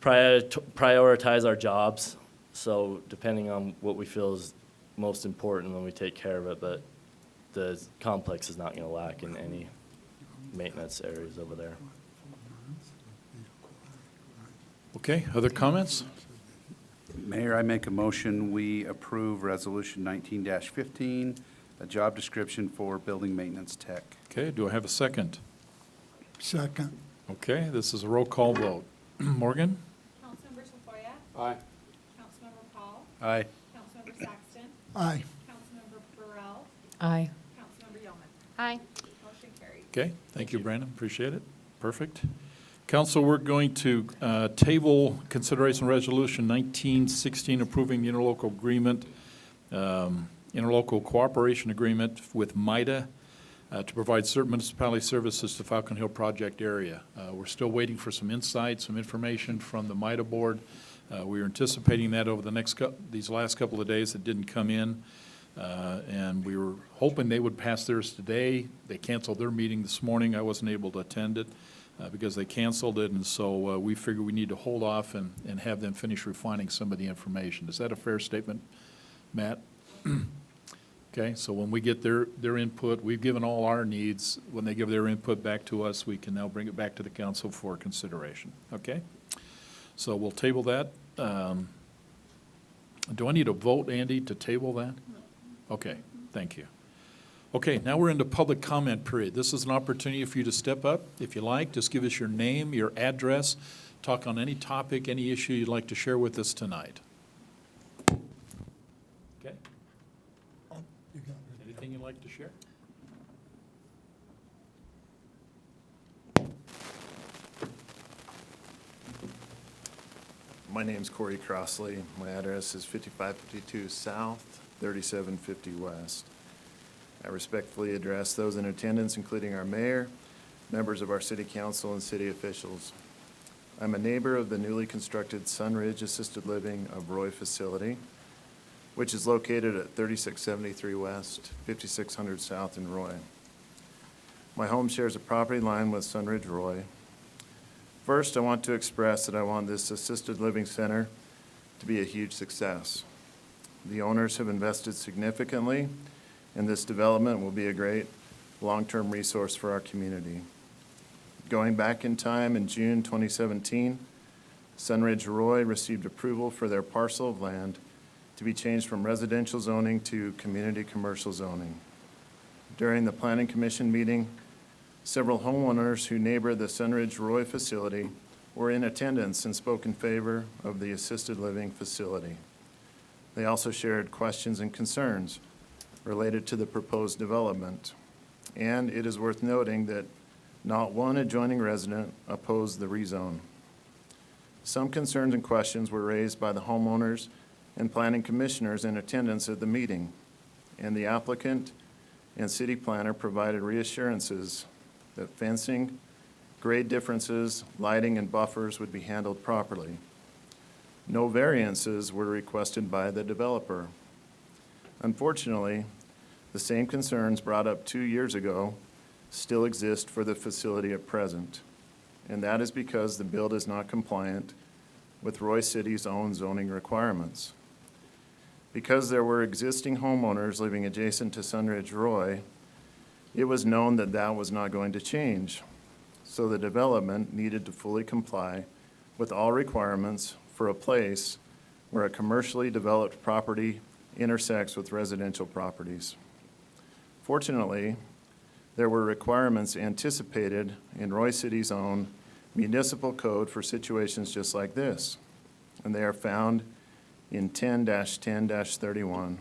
prioritize our jobs. So depending on what we feel is most important, then we take care of it. But the complex is not gonna lack in any maintenance areas over there. Okay, other comments? Mayor, I make a motion, we approve Resolution 19-15, a job description for building maintenance tech. Okay, do I have a second? Second. Okay, this is a roll call vote. Morgan? Councilmember Tafoya. Aye. Councilmember Paul. Aye. Councilmember Saxton. Aye. Councilmember Burrell. Aye. Councilmember Yeoman. Aye. Motion carries. Okay, thank you, Brandon, appreciate it. Perfect. Council, we're going to table consideration resolution 1916 approving the interlocal agreement, interlocal cooperation agreement with MIDA to provide certain municipality services to Falcon Hill project area. We're still waiting for some insight, some information from the MIDA board. We were anticipating that over the these last couple of days. It didn't come in. And we were hoping they would pass theirs today. They canceled their meeting this morning. I wasn't able to attend it because they canceled it, and so we figured we need to hold off and have them finish refining some of the information. Is that a fair statement, Matt? Okay, so when we get their input, we've given all our needs. When they give their input back to us, we can now bring it back to the council for consideration, okay? So we'll table that. Do I need a vote, Andy, to table that? Okay, thank you. Okay, now we're into public comment period. This is an opportunity for you to step up. If you like, just give us your name, your address, talk on any topic, any issue you'd like to share with us tonight. Okay? Anything you'd like to share? My name's Corey Crossley. My address is 5552 South, 3750 West. I respectfully address those in attendance, including our mayor, members of our city council, and city officials. I'm a neighbor of the newly constructed Sunridge Assisted Living of Roy facility, which is located at 3673 West, 5600 South in Roy. My home shares a property line with Sunridge Roy. First, I want to express that I want this assisted living center to be a huge success. The owners have invested significantly, and this development will be a great long-term resource for our community. Going back in time, in June 2017, Sunridge Roy received approval for their parcel of land to be changed from residential zoning to community commercial zoning. During the Planning Commission meeting, several homeowners who neighbor the Sunridge Roy facility were in attendance and spoke in favor of the assisted living facility. They also shared questions and concerns related to the proposed development. And it is worth noting that not one adjoining resident opposed the rezone. Some concerns and questions were raised by the homeowners and planning commissioners in attendance at the meeting, and the applicant and city planner provided reassurances that fencing, grade differences, lighting, and buffers would be handled properly. No variances were requested by the developer. Unfortunately, the same concerns brought up 2 years ago still exist for the facility at present, and that is because the build is not compliant with Roy City's own zoning requirements. Because there were existing homeowners living adjacent to Sunridge Roy, it was known that that was not going to change, so the development needed to fully comply with all requirements for a place where a commercially developed property intersects with residential properties. Fortunately, there were requirements anticipated in Roy City's own municipal code for situations just like this, and they are found in 10-10-31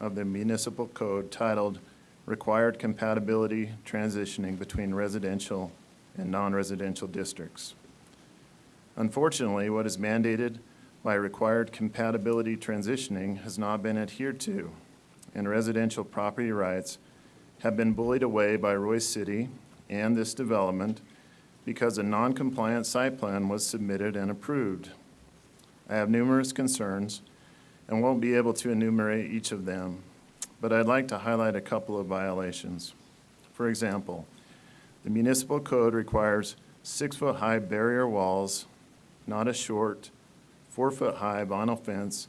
of the municipal code titled Required Compatibility Transitioning Between Residential and Non-Residential Districts. Unfortunately, what is mandated by required compatibility transitioning has not been adhered to, and residential property rights have been bullied away by Roy City and this development because a non-compliant site plan was submitted and approved. I have numerous concerns and won't be able to enumerate each of them, but I'd like to highlight a couple of violations. For example, the municipal code requires 6-foot-high barrier walls, not a short 4-foot-high vinyl fence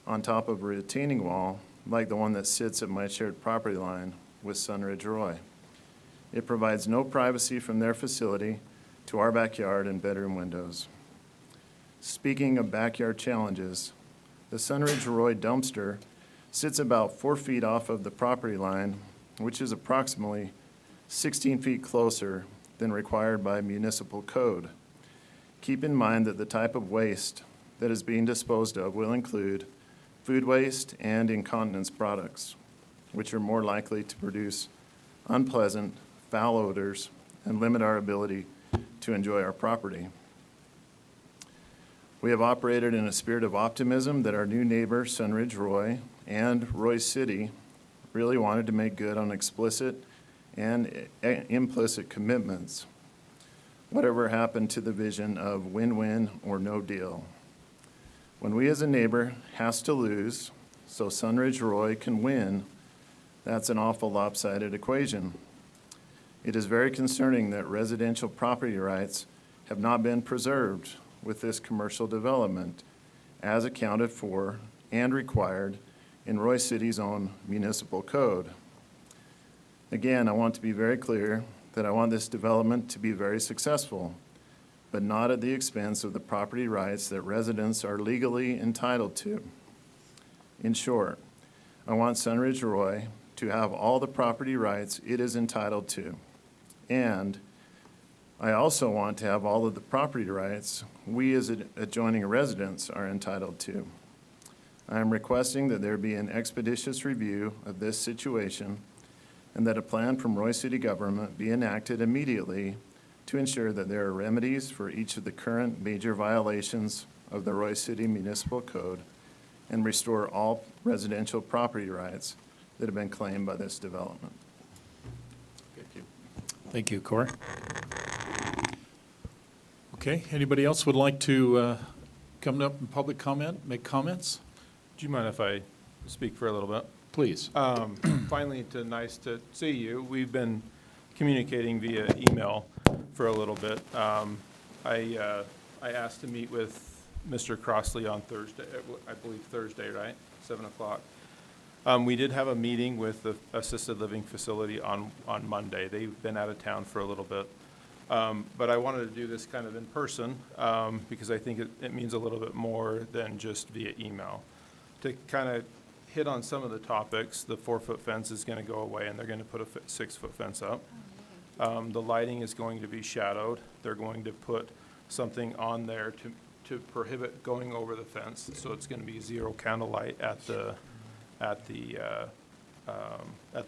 on top of a retaining wall like the one that sits at my shared property line with Sunridge Roy. It provides no privacy from their facility to our backyard and bedroom windows. Speaking of backyard challenges, the Sunridge Roy dumpster sits about 4 feet off of the property line, which is approximately 16 feet closer than required by municipal code. Keep in mind that the type of waste that is being disposed of will include food waste and incontinence products, which are more likely to produce unpleasant foul odors, and limit our ability to enjoy our property. We have operated in a spirit of optimism that our new neighbor, Sunridge Roy, and Roy City really wanted to make good on explicit and implicit commitments. Whatever happened to the vision of win-win or no deal? When we as a neighbor has to lose so Sunridge Roy can win, that's an awful lopsided equation. It is very concerning that residential property rights have not been preserved with this commercial development as accounted for and required in Roy City's own municipal code. Again, I want to be very clear that I want this development to be very successful, but not at the expense of the property rights that residents are legally entitled to. In short, I want Sunridge Roy to have all the property rights it is entitled to. And I also want to have all of the property rights we as adjoining residents are entitled to. I am requesting that there be an expeditious review of this situation and that a plan from Roy City government be enacted immediately to ensure that there are remedies for each of the current major violations of the Roy City Municipal Code and restore all residential property rights that have been claimed by this development. Thank you. Thank you, Corey. Okay, anybody else would like to come up and public comment, make comments? Do you mind if I speak for a little bit? Please. Finally, nice to see you. We've been communicating via email for a little bit. I asked to meet with Mr. Crossley on Thursday, I believe Thursday, right? 7 o'clock. We did have a meeting with the assisted living facility on Monday. They've been out of town for a little bit. But I wanted to do this kind of in person because I think it means a little bit more than just via email. To kind of hit on some of the topics, the 4-foot fence is going to go away and they're going to put a 6-foot fence up. The lighting is going to be shadowed. They're going to put something on there to prohibit going over the fence. So it's going to be zero candlelight at the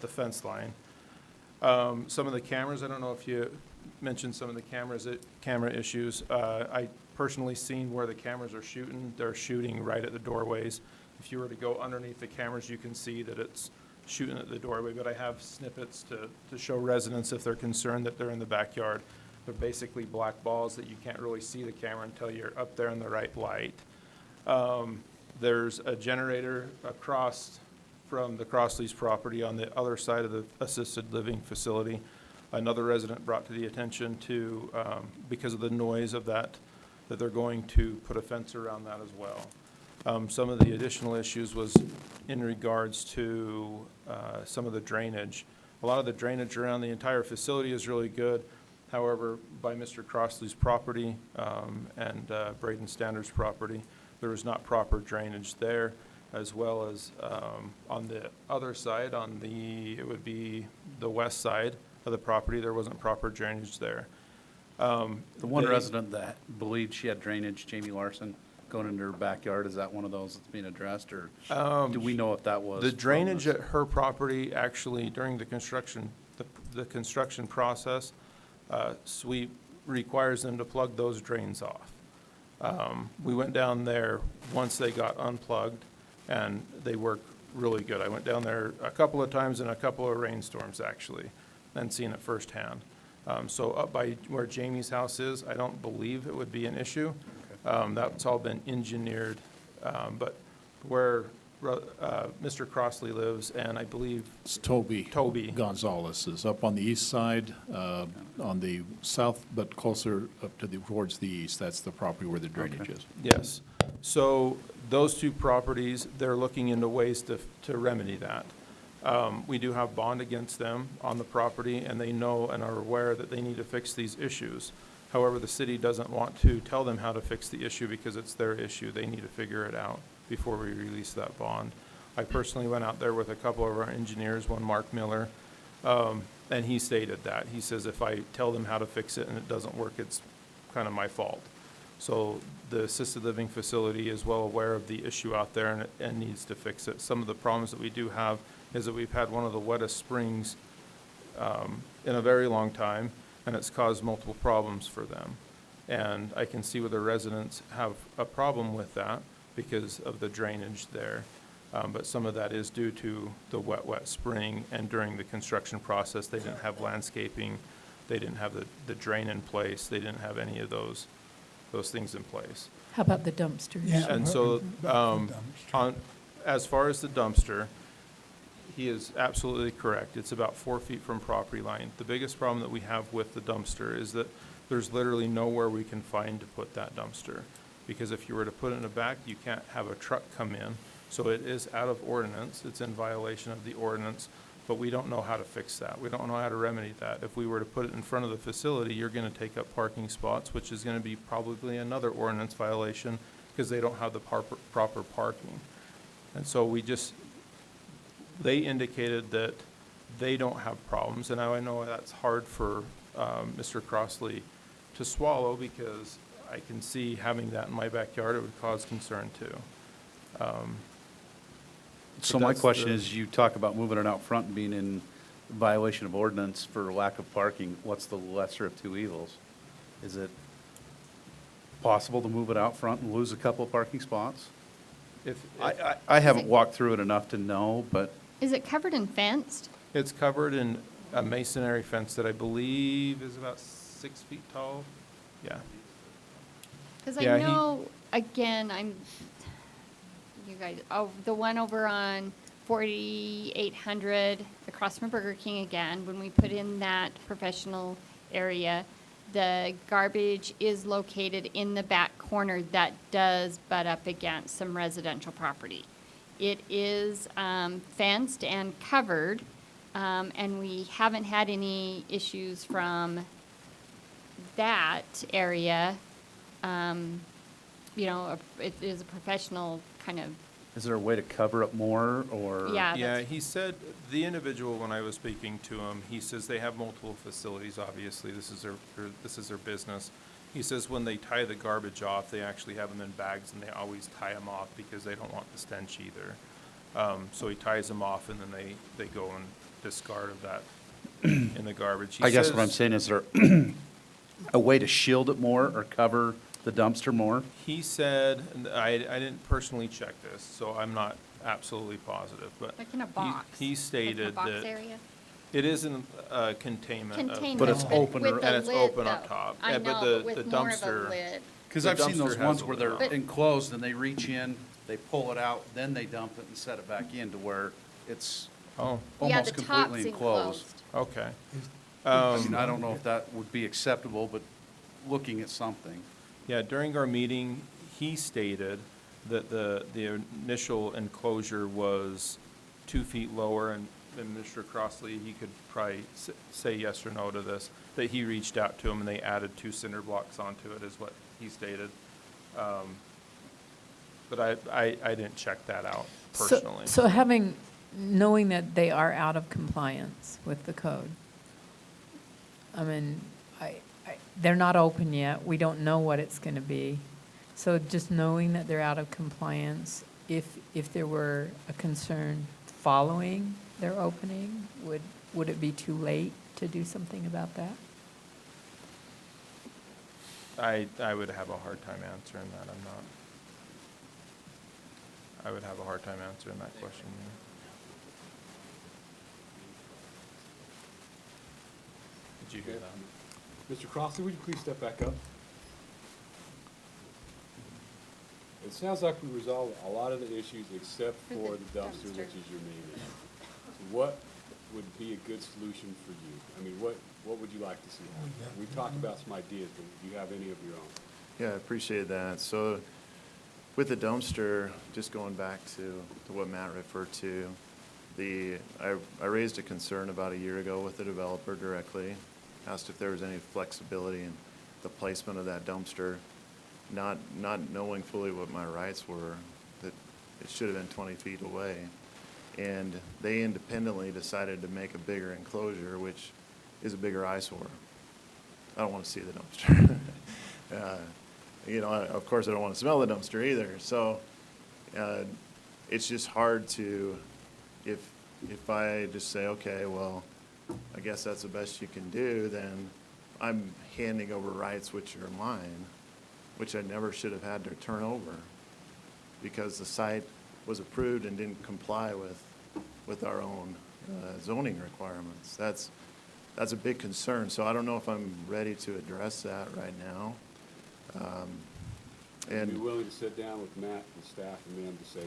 fence line. Some of the cameras, I don't know if you mentioned some of the camera issues. I personally seen where the cameras are shooting. They're shooting right at the doorways. If you were to go underneath the cameras, you can see that it's shooting at the doorway, but I have snippets to show residents if they're concerned that they're in the backyard. They're basically black balls that you can't really see the camera until you're up there in the right light. There's a generator across from the Crossley's property on the other side of the assisted living facility. Another resident brought to the attention to, because of the noise of that they're going to put a fence around that as well. Some of the additional issues was in regards to some of the drainage. A lot of the drainage around the entire facility is really good. However, by Mr. Crossley's property and Braden Standard's property, there was not proper drainage there, as well as on the other side, it would be the west side of the property, there wasn't proper drainage there. The one resident that believed she had drainage, Jamie Larson, going into her backyard, is that one of those that's being addressed, or do we know if that was? The drainage at her property, actually, during the construction, the construction process, SWEEP requires them to plug those drains off. We went down there once they got unplugged, and they work really good. I went down there a couple of times in a couple of rainstorms, actually, and seen it firsthand. So up by where Jamie's house is, I don't believe it would be an issue. That's all been engineered, but where Mr. Crossley lives, and I believe It's Toby Gonzalez is up on the east side, on the south, but closer up to towards the east. That's the property where the drainage is. Yes. So those two properties, they're looking into ways to remedy that. We do have bond against them on the property, and they know and are aware that they need to fix these issues. However, the city doesn't want to tell them how to fix the issue because it's their issue. They need to figure it out before we release that bond. I personally went out there with a couple of our engineers, one Mark Miller, and he stated that. He says, if I tell them how to fix it and it doesn't work, it's kind of my fault. So the assisted living facility is well aware of the issue out there and needs to fix it. Some of the problems that we do have is that we've had one of the wettest springs in a very long time, and it's caused multiple problems for them. And I can see where the residents have a problem with that because of the drainage there. But some of that is due to the wet spring, and during the construction process, they didn't have landscaping, they didn't have the drain in place, they didn't have any of those things in place. How about the dumpsters? Yeah. And so, as far as the dumpster, he is absolutely correct. It's about 4 feet from property line. The biggest problem that we have with the dumpster is that there's literally nowhere we can find to put that dumpster. Because if you were to put it in the back, you can't have a truck come in. So it is out of ordinance. It's in violation of the ordinance, but we don't know how to fix that. We don't know how to remedy that. If we were to put it in front of the facility, you're gonna take up parking spots, which is gonna be probably another ordinance violation because they don't have the proper parking. And so they indicated that they don't have problems, and now I know that's hard for Mr. Crossley to swallow because I can see having that in my backyard, it would cause concern too. So But my that's question the- is, you talk about moving it out front and being in violation of ordinance for lack of parking. What's the lesser of two evils? Is it possible to move it out front and lose a couple of parking spots? I haven't walked through it enough to know, but Is it covered and fenced? It's covered in a masonry fence that I believe is about 6 feet tall. Yeah. Because Yeah, I he- know, again, you guys, the one over on 4800 across from Burger King again, when we put in that professional area, the garbage is located in the back corner that does butt up against some residential property. It is fenced and covered, and we haven't had any issues from that area. It is a professional kind of, is there a way to cover it more, or? Yeah. Yeah, that's- he said, the individual, when I was speaking to him, he says they have multiple facilities, obviously, this is their business. He says when they tie the garbage off, they actually have them in bags, and they always tie them off because they don't want the stench either. So he ties them off, and then they go and discard of that in the garbage. He I guess what I'm says- saying, is there a way to shield it more or cover the dumpster more? He said, and I didn't personally check this, so I'm not absolutely positive, but. like in a box. He stated like in a that box area. it isn't a containment of. Containment, But it's open with or- the And it's lid, open up though. top. I Yeah, know, but but the with more of a dumpster- lid. Because The I've seen dumpster those has ones a where lid. they're enclosed and they reach in, they pull it out, then they dump it and set it back in to where it's Oh, Yeah, almost the top's completely enclosed. okay. I mean, I don't know if that would be acceptable, but looking at something. Yeah, during our meeting, he stated that the initial enclosure was 2 feet lower, and Mr. Crossley, he could probably say yes or no to this, that he reached out to him and they added 2 cinder blocks onto it, is what he stated. But I didn't check that out personally. So knowing that they are out of compliance with the code, I mean, they're not open yet, we don't know what it's gonna be. So just knowing that they're out of compliance, if there were a concern following their opening, would it be too late to do something about that? I would have a hard time answering that, I would have a hard time answering that question. Did you hear that? Mr. Crossley, would you please step back up? It sounds like we resolved a lot of the issues except for the dumpster, which is your main issue. So what would be a good solution for you? I mean, what would you like to see happen? We talked about some ideas, but do you have any of your own? Yeah, I appreciate that. So with the dumpster, just going back to what Matt referred to, I raised a concern about a year ago with the developer directly, asked if there was any flexibility in the placement of that dumpster, not knowing fully what my rights were, that it should have been 20 feet away. And they independently decided to make a bigger enclosure, which is a bigger eyesore. I don't want to see the dumpster. Of course, I don't want to smell the dumpster either. So it's just hard to, if I just say, okay, well, I guess that's the best you can do, then I'm handing over rights which are mine, which I never should have had to turn over, because the site was approved and didn't comply with our own zoning requirements. That's a big concern, so I don't know if I'm ready to address that right now. Are And you willing to sit down with Matt and staff and them to see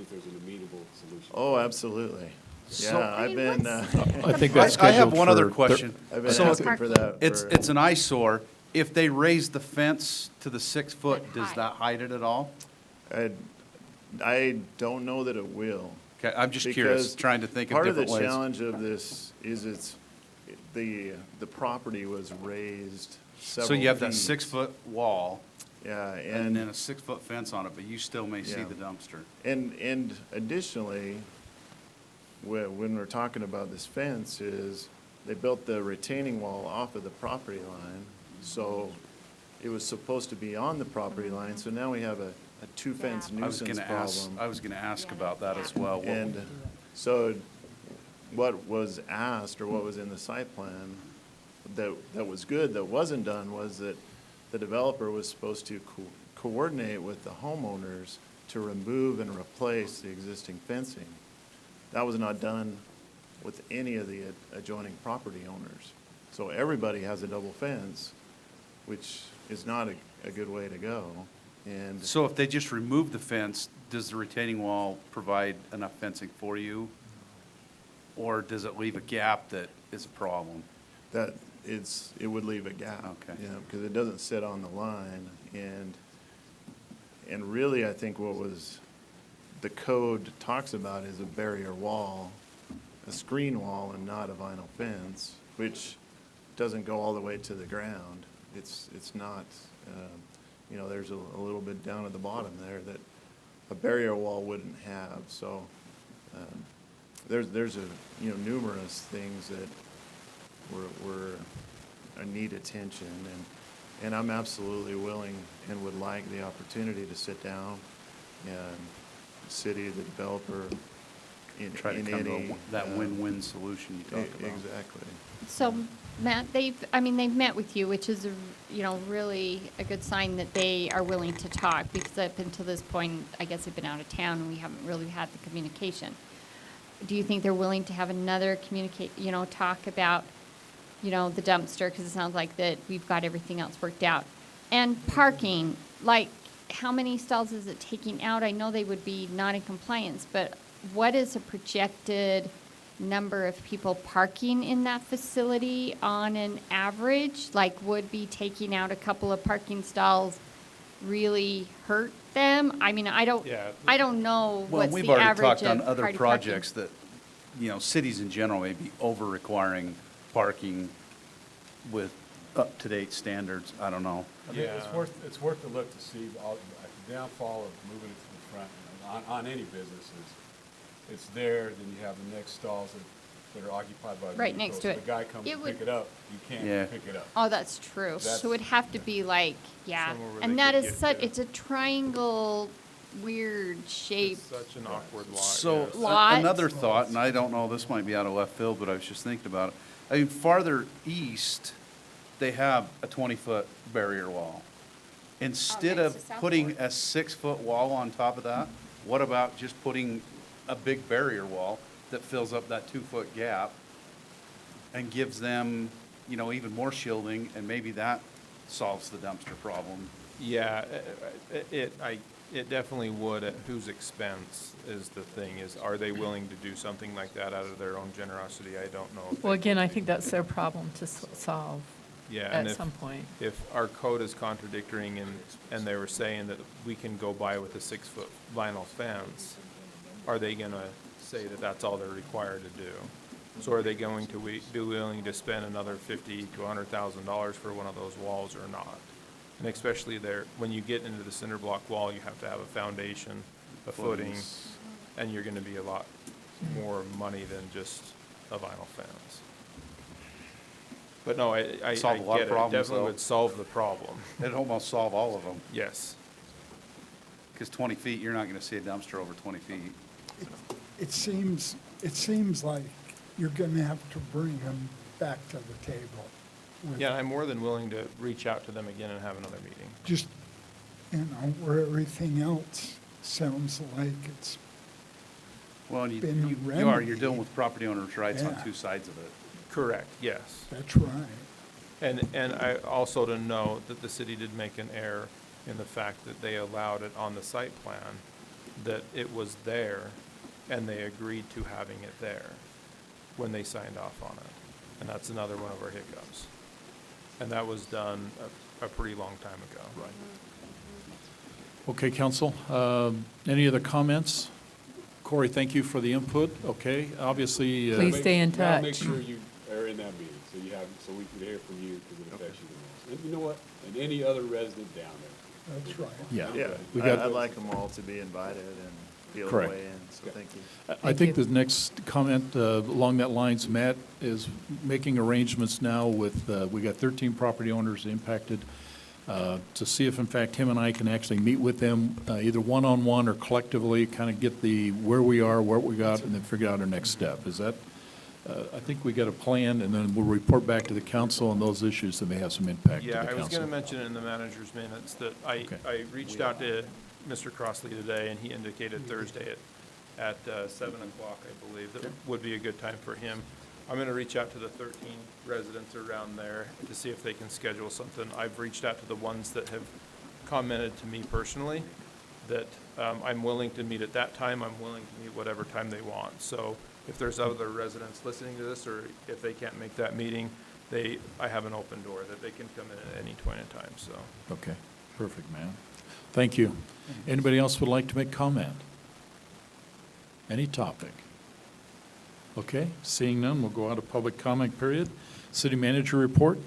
if there's an amenable solution? Oh, absolutely. So- Yeah, I've been, I think that's I have scheduled one other for question. I've been So asking for that. It's an eyesore. If they raise the fence to the 6 foot, At does height. that hide it at all? I don't know that it will. Okay, I'm just curious, Because trying to think of part of different the ways. challenge of this is the property was raised several So you have that feet. 6 foot wall Yeah, and then a 6 foot fence on it, but you still may see Yeah. the dumpster. And additionally, when we're talking about this fence is, they built the retaining wall off of the property line, so it was supposed to be on the property line, so now we have a two-fence I was nuisance gonna ask, problem. I was gonna ask about that as well. What- And so what was asked, or what was in the site plan that was good, that wasn't done, was that the developer was supposed to coordinate with the homeowners to remove and replace the existing fencing. That was not done with any of the adjoining property owners. So everybody has a double fence, which is not a good way to go. And So if they just remove the fence, does the retaining wall provide enough fencing for you? Or does it leave a gap that is a problem? that it would leave a gap. Okay. Yeah, because it doesn't sit on the line, and really, I think the code talks about is a barrier wall, a screen wall, and not a vinyl fence, which doesn't go all the way to the ground. It's not, there's a little bit down at the bottom there that a barrier wall wouldn't have, so, there's numerous things that need attention, and I'm absolutely willing and would like the opportunity to sit down and the city, the developer, in Try to in come to any, that win-win solution you talked about. Exactly. So, Matt, they've met with you, which is, really a good sign that they are willing to talk, because up until this point, I guess they've been out of town, and we haven't really had the communication. Do you think they're willing to have another talk about, the dumpster, because it sounds like that we've got everything else worked out? And parking, like, how many stalls is it taking out? I know they would be not in compliance, but what is a projected number of people parking in that facility on an average? Like, would be taking out a couple of parking stalls really hurt them? I mean, I don't know Well, what's we've the already average talked on of other party projects that, cities in general may be over-requiring parking with up-to-date standards. I don't know. I mean, it's worth the look to see the downfall of moving it to the front on any business is, it's there, then you have the next stalls that are occupied by Right vehicles. next to it. The guy comes It to would- pick it up, you can't Yeah. pick it up. Oh, that's true. So it'd have to be like, Somewhere where and they that could is get such, to- it's a triangle, weird shape. It's such an awkward lot. So, yes. Lot. another thought, and I don't know, this might be out of left field, but I was just thinking about it. I mean, farther east, they have a 20-foot barrier wall. Instead next to of South putting Fork. a 6-foot wall on top of that, what about just putting a big barrier wall that fills up that 2-foot gap and gives them, even more shielding, and maybe that solves the dumpster problem? Yeah, it definitely would. At whose expense is the thing, are they willing to do something like that out of their own generosity? I don't know. if Well, they again, would I be. think that's their problem to solve Yeah, at and some point. if our code is contradicting and they were saying that we can go by with a 6-foot vinyl fence, are they gonna say that that's all they're required to do? So are they going to be willing to spend another $50,000 to $100,000 for one of those walls or not? And especially there, when you get into the cinder block wall, you have to have a foundation, a footing, Footings. and you're gonna be a lot more money than just a vinyl fence. But no, I Solve a lot of get it. problems, Definitely though. would solve the problem. It'd almost solve all of them, Yes. because 20 feet, you're not gonna see a dumpster over 20 feet. It seems like you're gonna have to bring them back to the table. with Yeah, I'm more than willing to reach out to them again and have another meeting. Just, where everything else sounds like it's Well, and been you're remedied. dealing with property owners' rights on Yeah. two sides of it. Correct, yes. That's right. And I also to note that the city did make an error in the fact that they allowed it on the site plan, that it was there, and they agreed to having it there when they signed off on it. And that's another one of our hiccups. And that was done a pretty long time ago. Right. Okay, council, any other comments? Corey, thank you for the input, okay, obviously. Please stay in Now make touch. sure you are in that meeting, so you have, so we can hear from you, because it affects you the most. And you know what, and any other resident down there. That's right. Yeah. Yeah, We got- I'd like them all to be invited and feel the Correct. way in, so thank you. I think the next comment along that lines, Matt, is making arrangements now with, we got 13 property owners impacted, to see if in fact him and I can actually meet with them, either one-on-one or collectively, kind of get the, where we are, what we got, and then figure out our next step. Is that, I think we got a plan, and then we'll report back to the council on those issues that may have some impact to the Yeah, council. I was gonna mention it in the manager's minutes that I reached out to Mr. Crossley today, and he indicated Thursday at 7 o'clock, I believe, that would be a good time for him. I'm gonna reach out to the 13 residents around there to see if they can schedule something. I've reached out to the ones that have commented to me personally that I'm willing to meet at that time, I'm willing to meet whatever time they want. So if there's other residents listening to this, or if they can't make that meeting, I have an open door that they can come in at any point in time, so. Okay, perfect, man. Thank you. Anybody else would like to make comment? Any topic? Okay, seeing none, we'll go out of public comment period. City manager report?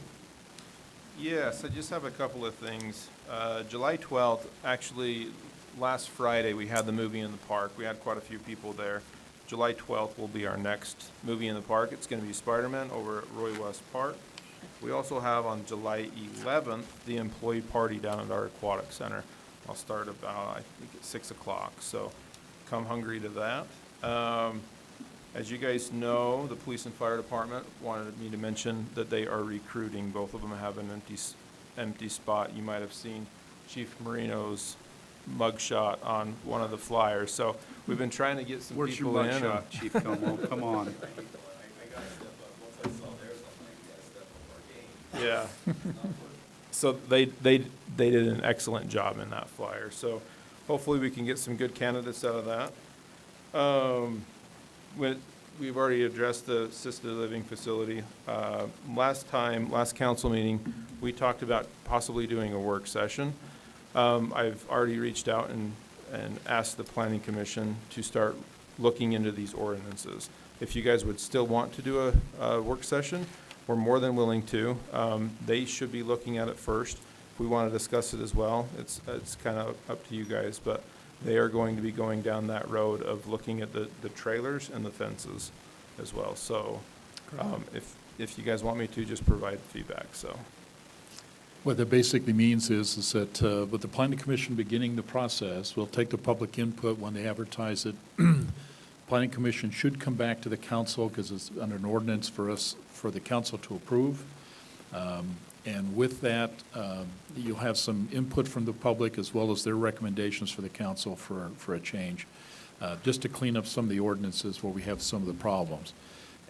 Yes, I just have a couple of things. July 12th, actually, last Friday, we had the movie in the park. We had quite a few people there. July 12th will be our next movie in the park. It's going to be Spider-Man over at Roy West Park. We also have on July 11th, the employee party down at our aquatic center. I'll start about, I think, at 6 o'clock, so come hungry to that. As you guys know, the police and fire department wanted me to mention that they are recruiting. Both of them have an empty spot. You might have seen Chief Marino's mugshot on one of the flyers. So we've been trying to get some Where's your people in. mugshot, Chief Como? Come on. Yeah. So they did an excellent job in that flyer. So hopefully we can get some good candidates out of that. We've already addressed the assisted living facility. Last council meeting, we talked about possibly doing a work session. I've already reached out and asked the planning commission to start looking into these ordinances. If you guys would still want to do a work session, we're more than willing to. They should be looking at it first. If we want to discuss it as well, it's kind of up to you guys, but they are going to be going down that road of looking at the trailers and the fences as well. So if you guys want me to, just provide feedback, so. What that basically means is that with the planning commission beginning the process, we'll take the public input when they advertise it. Planning commission should come back to the council because it's under an ordinance for the council to approve. And with that, you'll have some input from the public as well as their recommendations for the council for a change, just to clean up some of the ordinances where we have some of the problems.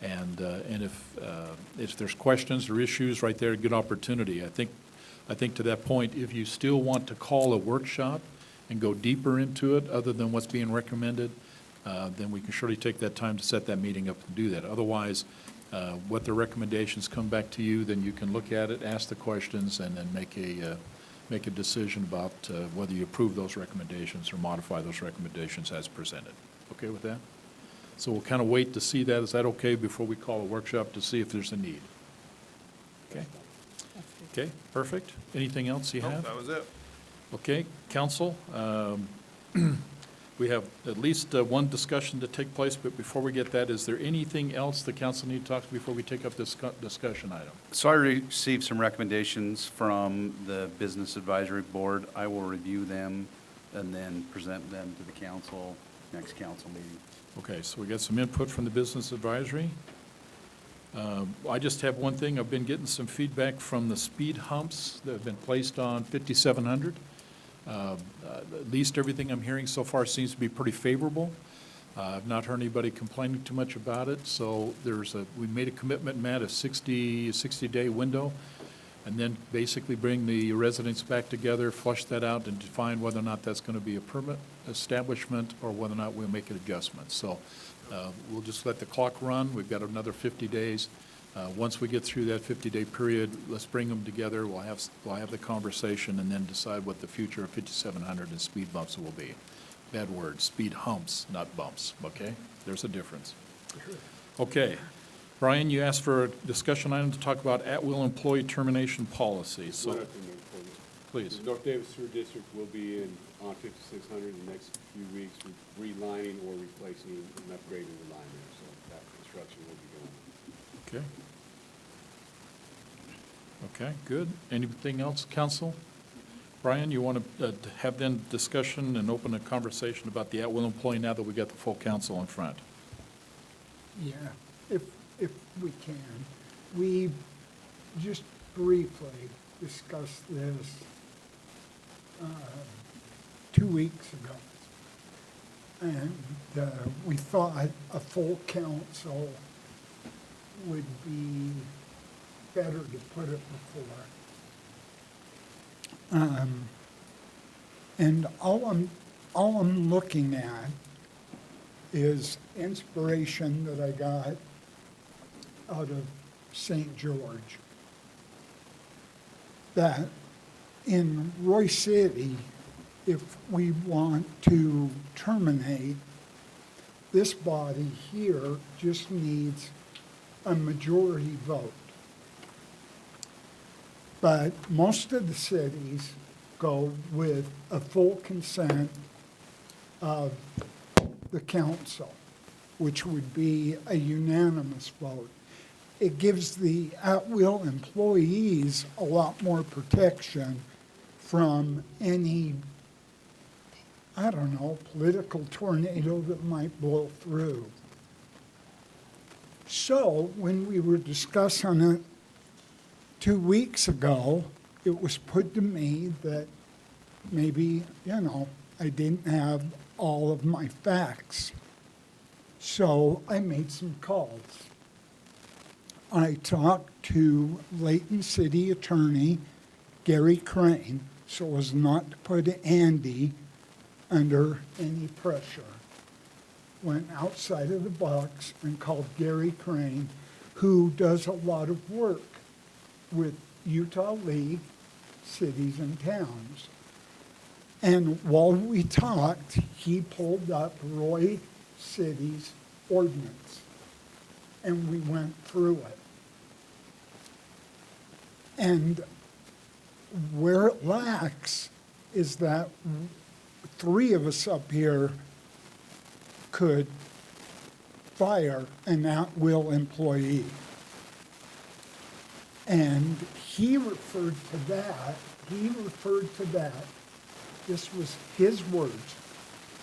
And if there's questions or issues right there, a good opportunity. I think to that point, if you still want to call a workshop and go deeper into it, other than what's being recommended, then we can surely take that time to set that meeting up and do that. Otherwise, what the recommendations come back to you, then you can look at it, ask the questions, and then make a decision about whether you approve those recommendations or modify those recommendations as presented. Okay with that? So we'll kind of wait to see that. Is that okay before we call a workshop to see if there's a need? Okay. Okay, perfect. Anything else you Nope, have? that was it. Okay, council, we have at least one discussion to take place, but before we get that, is there anything else the council need to talk before we take up this discussion item? So I received some recommendations from the Business Advisory Board. I will review them and then present them to the council, next council meeting. Okay, so we got some input from the Business Advisory. I just have one thing. I've been getting some feedback from the speed humps that have been placed on 5700. At least everything I'm hearing so far seems to be pretty favorable. I've not heard anybody complaining too much about it, so we made a commitment, Matt, a 60-day window, and then basically bring the residents back together, flush that out, and define whether or not that's going to be a permanent establishment or whether or not we'll make an adjustment. So we'll just let the clock run. We've got another 50 days. Once we get through that 50-day period, let's bring them together. We'll have the conversation and then decide what the future of 5700 and speed bumps will be. Bad word, speed humps, not bumps, okay? There's a difference. Okay. Brian, you asked for a discussion item to talk about at-will employee termination policy, so One other thing before this. please. The North Davis Sewer District will be in on 5600 in the next few weeks, relining or replacing and upgrading the line there, so that construction will be going. Okay. Okay, good. Anything else, council? Brian, you want to have then discussion and open a conversation about the at-will employee now that we got the full council in front? Yeah, if we can. We just briefly discussed this 2 weeks ago. And we thought a full council would be better to put it before. And all I'm looking at is inspiration that I got out of St. George. That in Roy City, if we want to terminate, this body here just needs a majority vote. But most of the cities go with a full consent of the council, which would be a unanimous vote. It gives the at-will employees a lot more protection from any, I don't know, political tornado that might blow through. So when we were discussing it 2 weeks ago, it was put to me that maybe, I didn't have all of my facts. So I made some calls. I talked to Layton City Attorney Gary Crane, so as not to put Andy under any pressure. Went outside of the box and called Gary Crane, who does a lot of work with Utah League cities and towns. And while we talked, he pulled up Roy City's ordinance, and we went through it. And where it lacks is that 3 of us up here could fire an at-will employee. And he referred to that, this was his words,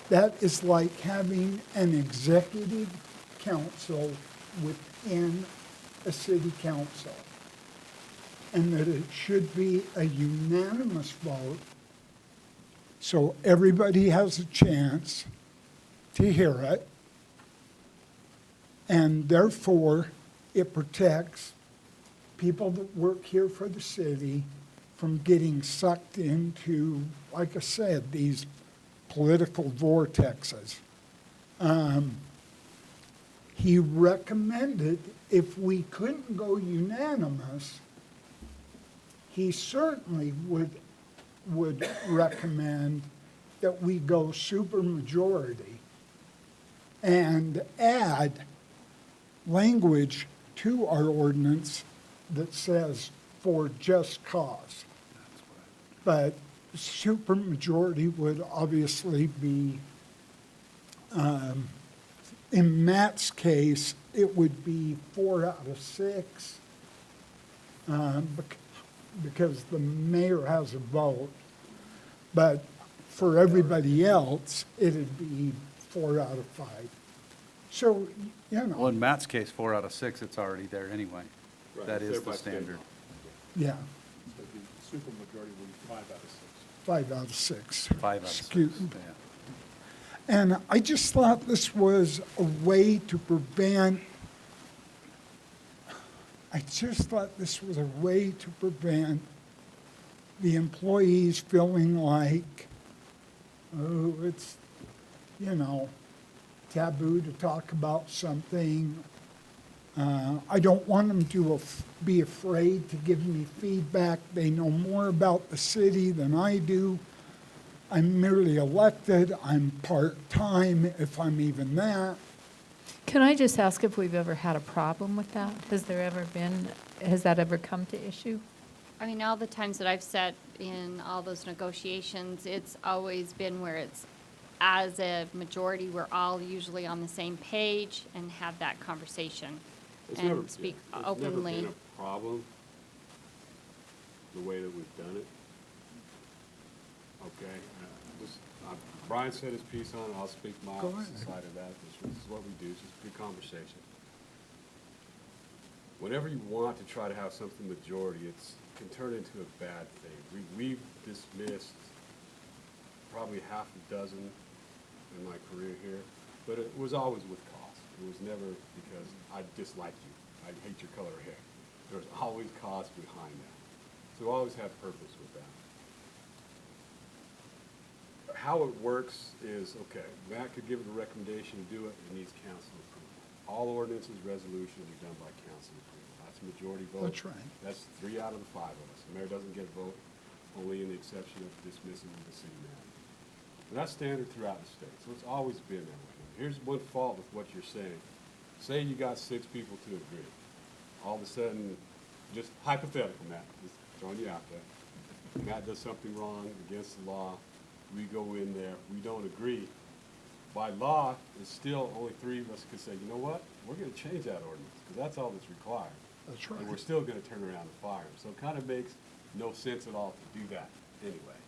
that is like having an executive council within a city council. And that it should be a unanimous vote, so everybody has a chance to hear it. And therefore, it protects people that work here for the city from getting sucked into, like I said, these political vortexes. He recommended if we couldn't go unanimous, he certainly would recommend that we go supermajority and add language to our ordinance that says for just cause. But supermajority would obviously be, in Matt's case, it would be 4 out of 6, because the mayor has a vote. But for everybody else, it'd be 4 out of 5. So, you Well, know, in Matt's case, 4 out of 6, it's already there anyway. Right, That it's is there by the state standard. law. yeah, So the supermajority would be 5 out of 6. 5 out of 6. 5 out of 6, Excuse- yeah. And I just thought this was a way to prevent, the employees feeling like, oh, it's, you know, taboo to talk about something. I don't want them to be afraid to give me feedback. They know more about the city than I do. I'm merely elected, I'm part-time, if I'm even that. Can I just ask if we've ever had a problem with that? Has that ever come to issue? I mean, all the times that I've sat in all those negotiations, it's always been where it's, as a majority, we're all usually on the same page and have that conversation It's never- and speak yeah, openly. It's never been a problem, the way that we've done it. Okay, Brian said his piece on it, I'll speak my Go ahead. side of that. This is what we do, it's just a good conversation. Whenever you want to try to have something majority, it can turn into a bad thing. We've dismissed probably half a dozen in my career here, but it was always with cost. It was never because I dislike you, I hate your color of hair. There's always cost behind that. So we always have purpose with that. How it works is, okay, Matt could give it a recommendation to do it, it needs council approval. All ordinances, resolutions are done by council approval. That's a majority vote. That's right. That's 3 out of the 5 of us. The mayor doesn't get a vote, only in the exception of dismissing the city manager. And that's standard throughout the state, so it's always been that way. Here's one fault with what you're saying. Say you got 6 people to agree. All of a sudden, just hypothetical, Matt, just throwing you out there. Matt does something wrong against the law, we go in there, we don't agree. By law, it's still only 3 of us can say, you know what, we're gonna change that ordinance, because that's all that's required. That's right. And we're still gonna turn around and fire them. So it kind of makes no sense at all to do that anyway,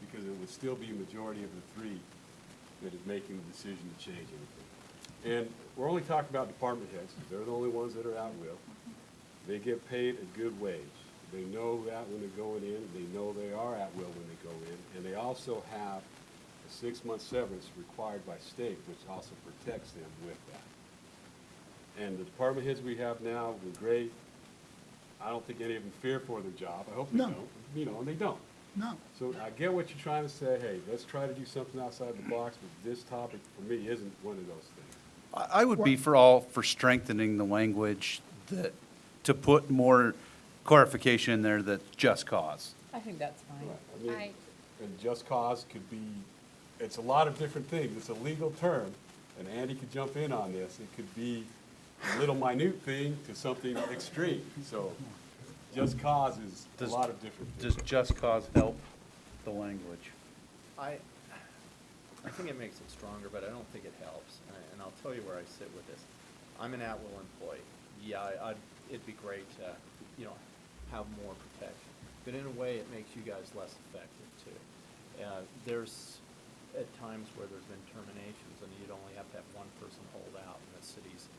because it would still be a majority of the 3 that is making the decision to change anything. And we're only talking about department heads, they're the only ones that are at will. They get paid a good wage. They know that when they're going in, they know they are at will when they go in, and they also have a 6-month severance required by state, which also protects them with that. And the department heads we have now, we're great. I don't think any of them fear for their job. I hope they No. don't. You know, and they don't. No, So I get what you're trying to say, hey, let's try to do something outside the box, but this topic, for me, isn't one of those things. I would be for strengthening the language that, to put more clarification in there that's just cause. I think that's fine. I mean, I- and just cause could be, it's a lot of different things. It's a legal term, and Andy could jump in on this. It could be a little minute thing to something extreme. So just cause is a Does- lot of different things. Does just cause help the language? I think it makes it stronger, but I don't think it helps. And I'll tell you where I sit with this. I'm an at-will employee. Yeah, it'd be great to, have more protection. But in a way, it makes you guys less effective too. There's at times where there's been terminations and you'd only have to have one person hold out in the cities.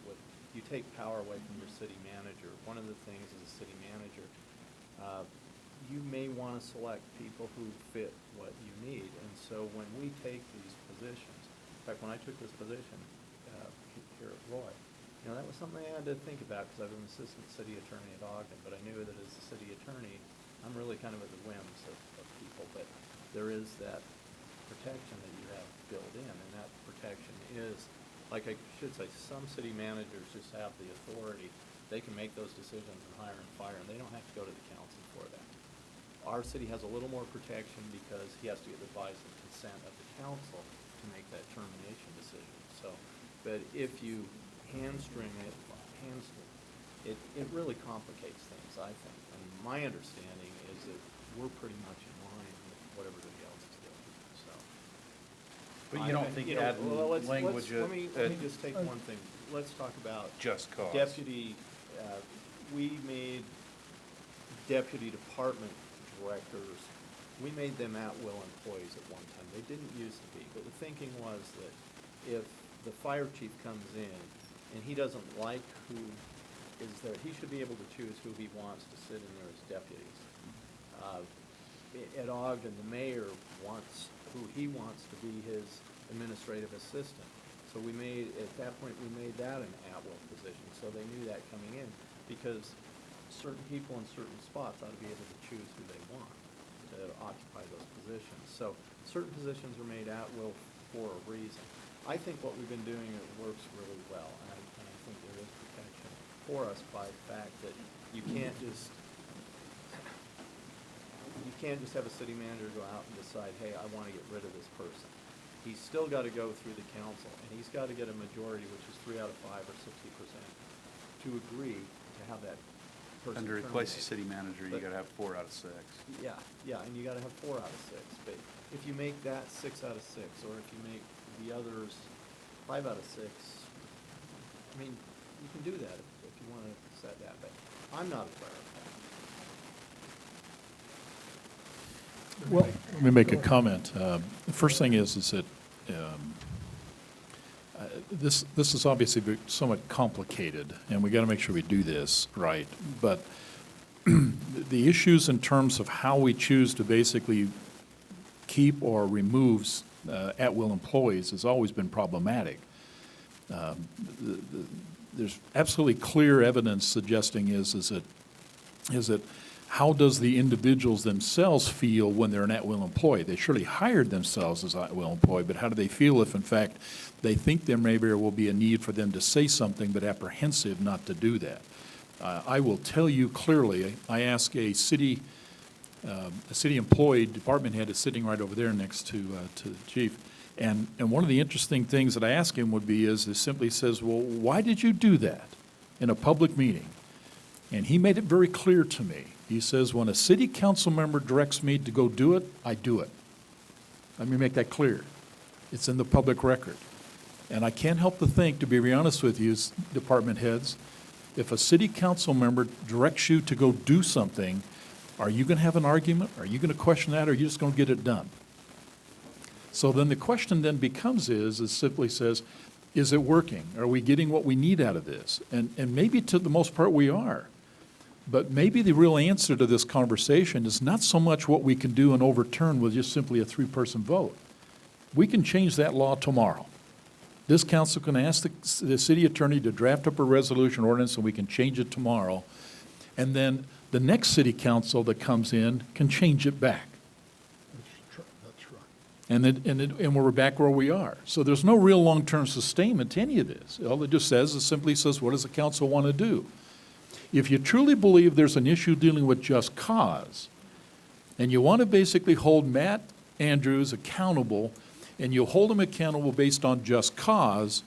You take power away from your city manager. One of the things as a city manager, you may want to select people who fit what you need. And so when we take these positions, in fact, when I took this position here at Roy, that was something I had to think about because I've been assistant city attorney at Ogden, but I knew that as a city attorney, I'm really kind of at the whims of people, but there is that protection that you have built in, and that protection is, like I should say, some city managers just have the authority. They can make those decisions and hire and fire, and they don't have to go to the council for that. Our city has a little more protection because he has to get the advice and consent of the council to make that termination decision. So, but if you hamstring it, it really complicates things, I think. And my understanding is that we're pretty much in line with what everybody else is doing, so. But you don't think adding language Let me just take one thing. Let's talk about just cause? deputy, we made deputy department directors, we made them at-will employees at one time. They didn't used to be, but the thinking was that if the fire chief comes in and he doesn't like who is there, he should be able to choose who he wants to sit in there as deputies. At Ogden, the mayor wants who he wants to be his administrative assistant. So we made, at that point, we made that an at-will position, so they knew that coming in, because certain people in certain spots ought to be able to choose who they want to occupy those positions. So certain positions are made at-will for a reason. I think what we've been doing, it works really well, and I think there is protection for us by the fact that you can't just have a city manager go out and decide, hey, I want to get rid of this person. He's still got to go through the council, and he's got to get a majority, which is 3 out of 5 or 60%, to agree to have that person And to replace the terminated. city manager, you But- gotta have 4 out of 6. Yeah, and you gotta have 4 out of 6, but if you make that 6 out of 6, or if you make the others 5 out of 6, I mean, you can do that if you wanna set that, but I'm not aware of that. Well, Let me make a comment. The first thing is that this is obviously somewhat complicated, and we got to make sure we do this right. But the issues in terms of how we choose to basically keep or remove at-will employees has always been problematic. There's absolutely clear evidence suggesting is that how does the individuals themselves feel when they're an at-will employee? They surely hired themselves as at-will employee, but how do they feel if, in fact, they think there maybe will be a need for them to say something, but apprehensive not to do that? I will tell you clearly, I asked a city employee, department head is sitting right over there next to the chief, and one of the interesting things that I asked him would be is simply says, well, why did you do that in a public meeting? And he made it very clear to me. He says, when a city council member directs me to go do it, I do it. Let me make that clear. It's in the public record. And I can't help but think, to be very honest with you, department heads, if a city council member directs you to go do something, are you going to have an argument? Are you going to question that, or are you just going to get it done? So then the question then becomes is simply says, is it working? Are we getting what we need out of this? And maybe to the most part we are. But maybe the real answer to this conversation is not so much what we can do and overturn with just simply a 3-person vote. We can change that law tomorrow. This council can ask the city attorney to draft up a resolution ordinance, and we can change it tomorrow. And then the next city council that comes in can change it back. That's right. And we're back where we are. So there's no real long-term sustainment to any of this. All it just says is simply says, what does the council want to do? If you truly believe there's an issue dealing with just cause, and you want to basically hold Matt Andrews accountable, and you hold him accountable based on just cause,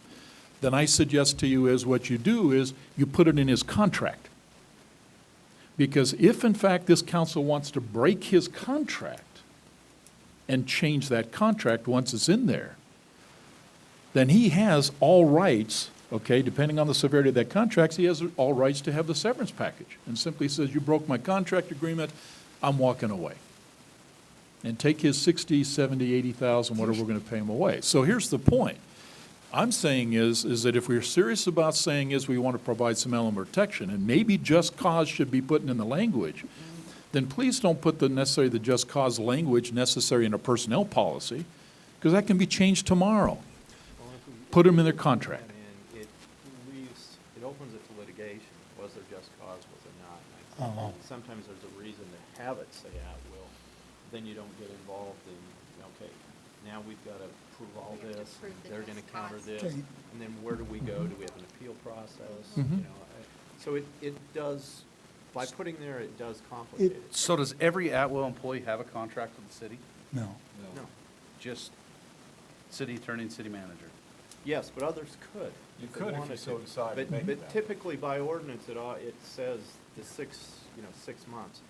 then I suggest to you is what you do is you put it in his contract. Because if in fact this council wants to break his contract and change that contract once it's in there, then he has all rights. Okay, depending on the severity of that contract, he has all rights to have the severance package and simply says, you broke my contract agreement, I'm walking away. And take his 60, 70, 80,000, whatever we're going to pay him away. So here's the point. I'm saying is that if we're serious about saying is we want to provide some element of protection, and maybe just cause should be put in the language, then please don't put the just cause language necessary in a personnel policy, because that can be changed tomorrow. Well, if we- Put them in their contract. And it opens it to litigation. Was there just cause, was there not? And I think sometimes there's a reason to have it say at will. Then you don't get involved in, okay, now we've got to prove all We have to this, prove and the they're going just to counter cause. this. Okay. And then where do we go? Do we have an appeal process? Mhm. You know, so it does, by putting there, it does complicate it. So does every at-will employee have a contract with the city? No. No. Just city attorney and city manager? Yes, but others could. You they could if you wanted so to. decide to But- make But that. typically by ordinance, it says the 6 months.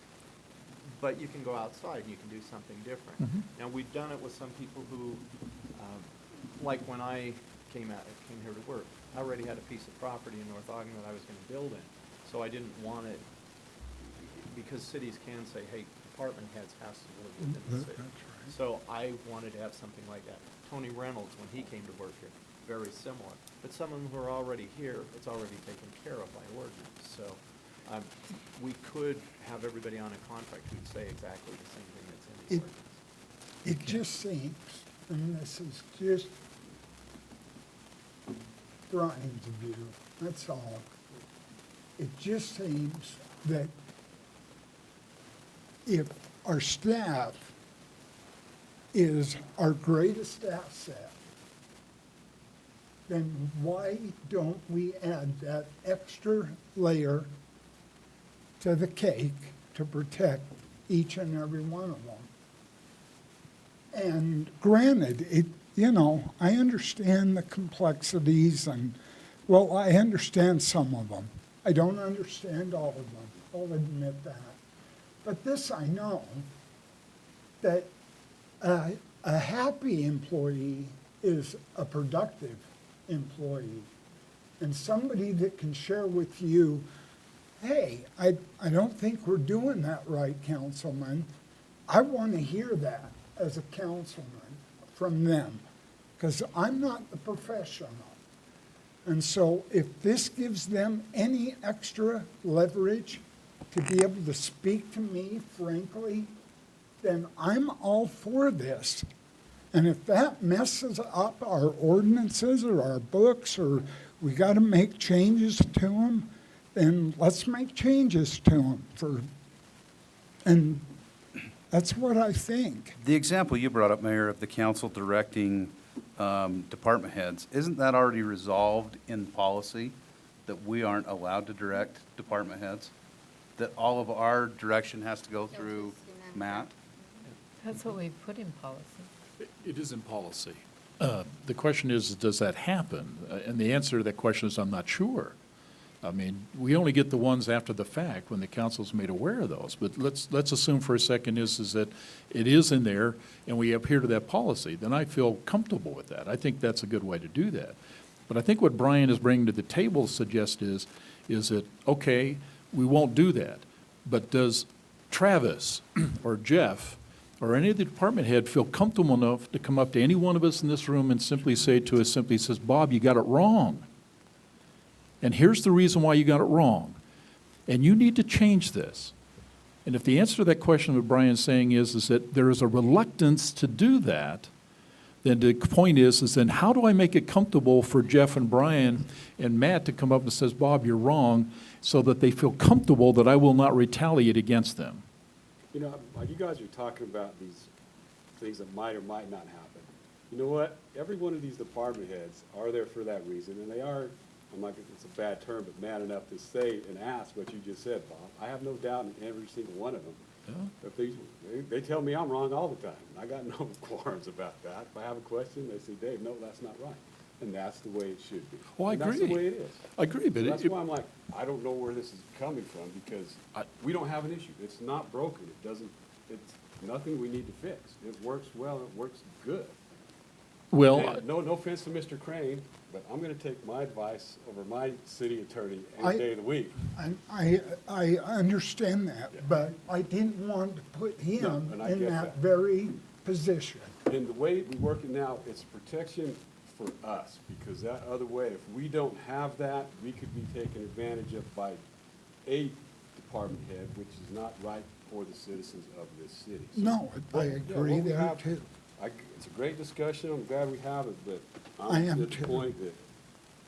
But you can go outside and you can do something different. Mhm. Now, we've done it with some people who, like when I came here to work, I already had a piece of property in North Ogden that I was gonna build in. So I didn't want it, because cities can say, hey, department heads has to live within the That's city. right. So I wanted to have something like that. Tony Reynolds, when he came to work here, very similar. But some of them who are already here, it's already taken care of by ordinance. So we could have everybody on a contract who'd say exactly the same thing that's in the ordinance. It just seems, and this is just Brian's view, that's all. It just seems that if our staff is our greatest asset, then why don't we add that extra layer to the cake to protect each and every one of them? And granted, I understand the complexities and, well, I understand some of them. I don't understand all of them, I'll admit that. But this I know, that a happy employee is a productive employee. And somebody that can share with you, hey, I don't think we're doing that right, Councilman. I want to hear that as a councilman from them, because I'm not the professional. And so if this gives them any extra leverage to be able to speak to me frankly, then I'm all for this. And if that messes up our ordinances or our books, or we got to make changes to them, then let's make changes to them and that's what I think. The example you brought up, Mayor, of the council directing department heads, isn't that already resolved in policy, that we aren't allowed to direct department heads? That all of our direction has to go through Matt? That's what we put in policy. It is in policy. The question is, does that happen? And the answer to that question is, I'm not sure. I mean, we only get the ones after the fact when the council's made aware of those. But let's assume for a second is that it is in there and we adhere to that policy. Then I feel comfortable with that. I think that's a good way to do that. But I think what Brian is bringing to the table suggests is that, okay, we won't do that. But does Travis or Jeff or any of the department head feel comfortable enough to come up to any one of us in this room and simply say to us, says, Bob, you got it wrong. And here's the reason why you got it wrong. And you need to change this. And if the answer to that question, what Brian's saying is that there is a reluctance to do that, then the point is then how do I make it comfortable for Jeff and Brian and Matt to come up and says, Bob, you're wrong, so that they feel comfortable that I will not retaliate against them? You know, like you guys are talking about these things that might or might not happen. You know what? Every one of these department heads are there for that reason, and they are, it's a bad term, but man enough to say and ask what you just said, Bob. I have no doubt in every single one of them. Yeah. If they tell me I'm wrong all the time. I got no qualms about that. If I have a question, they say, Dave, no, that's not right. And that's the way it should be. Well, I And agree. That's the way it is. I agree, but That's why I'm like, I don't know where this is coming from, because we don't have an issue. It's not broken. It's nothing we need to fix. It works well, it works good. Well, And no offense to Mr. Crane, but I'm gonna take my advice over my city attorney any day of the week. I understand that, but I didn't want to put him and I in get that that. very position. And the way we work it now, it's protection for us, because that other way, if we don't have that, we could be taken advantage of by a department head, which is not right for the citizens of this city. So, No, I yeah, agree what we there have- too. It's a great discussion, I'm glad we have it, but I I'm am at the too. point that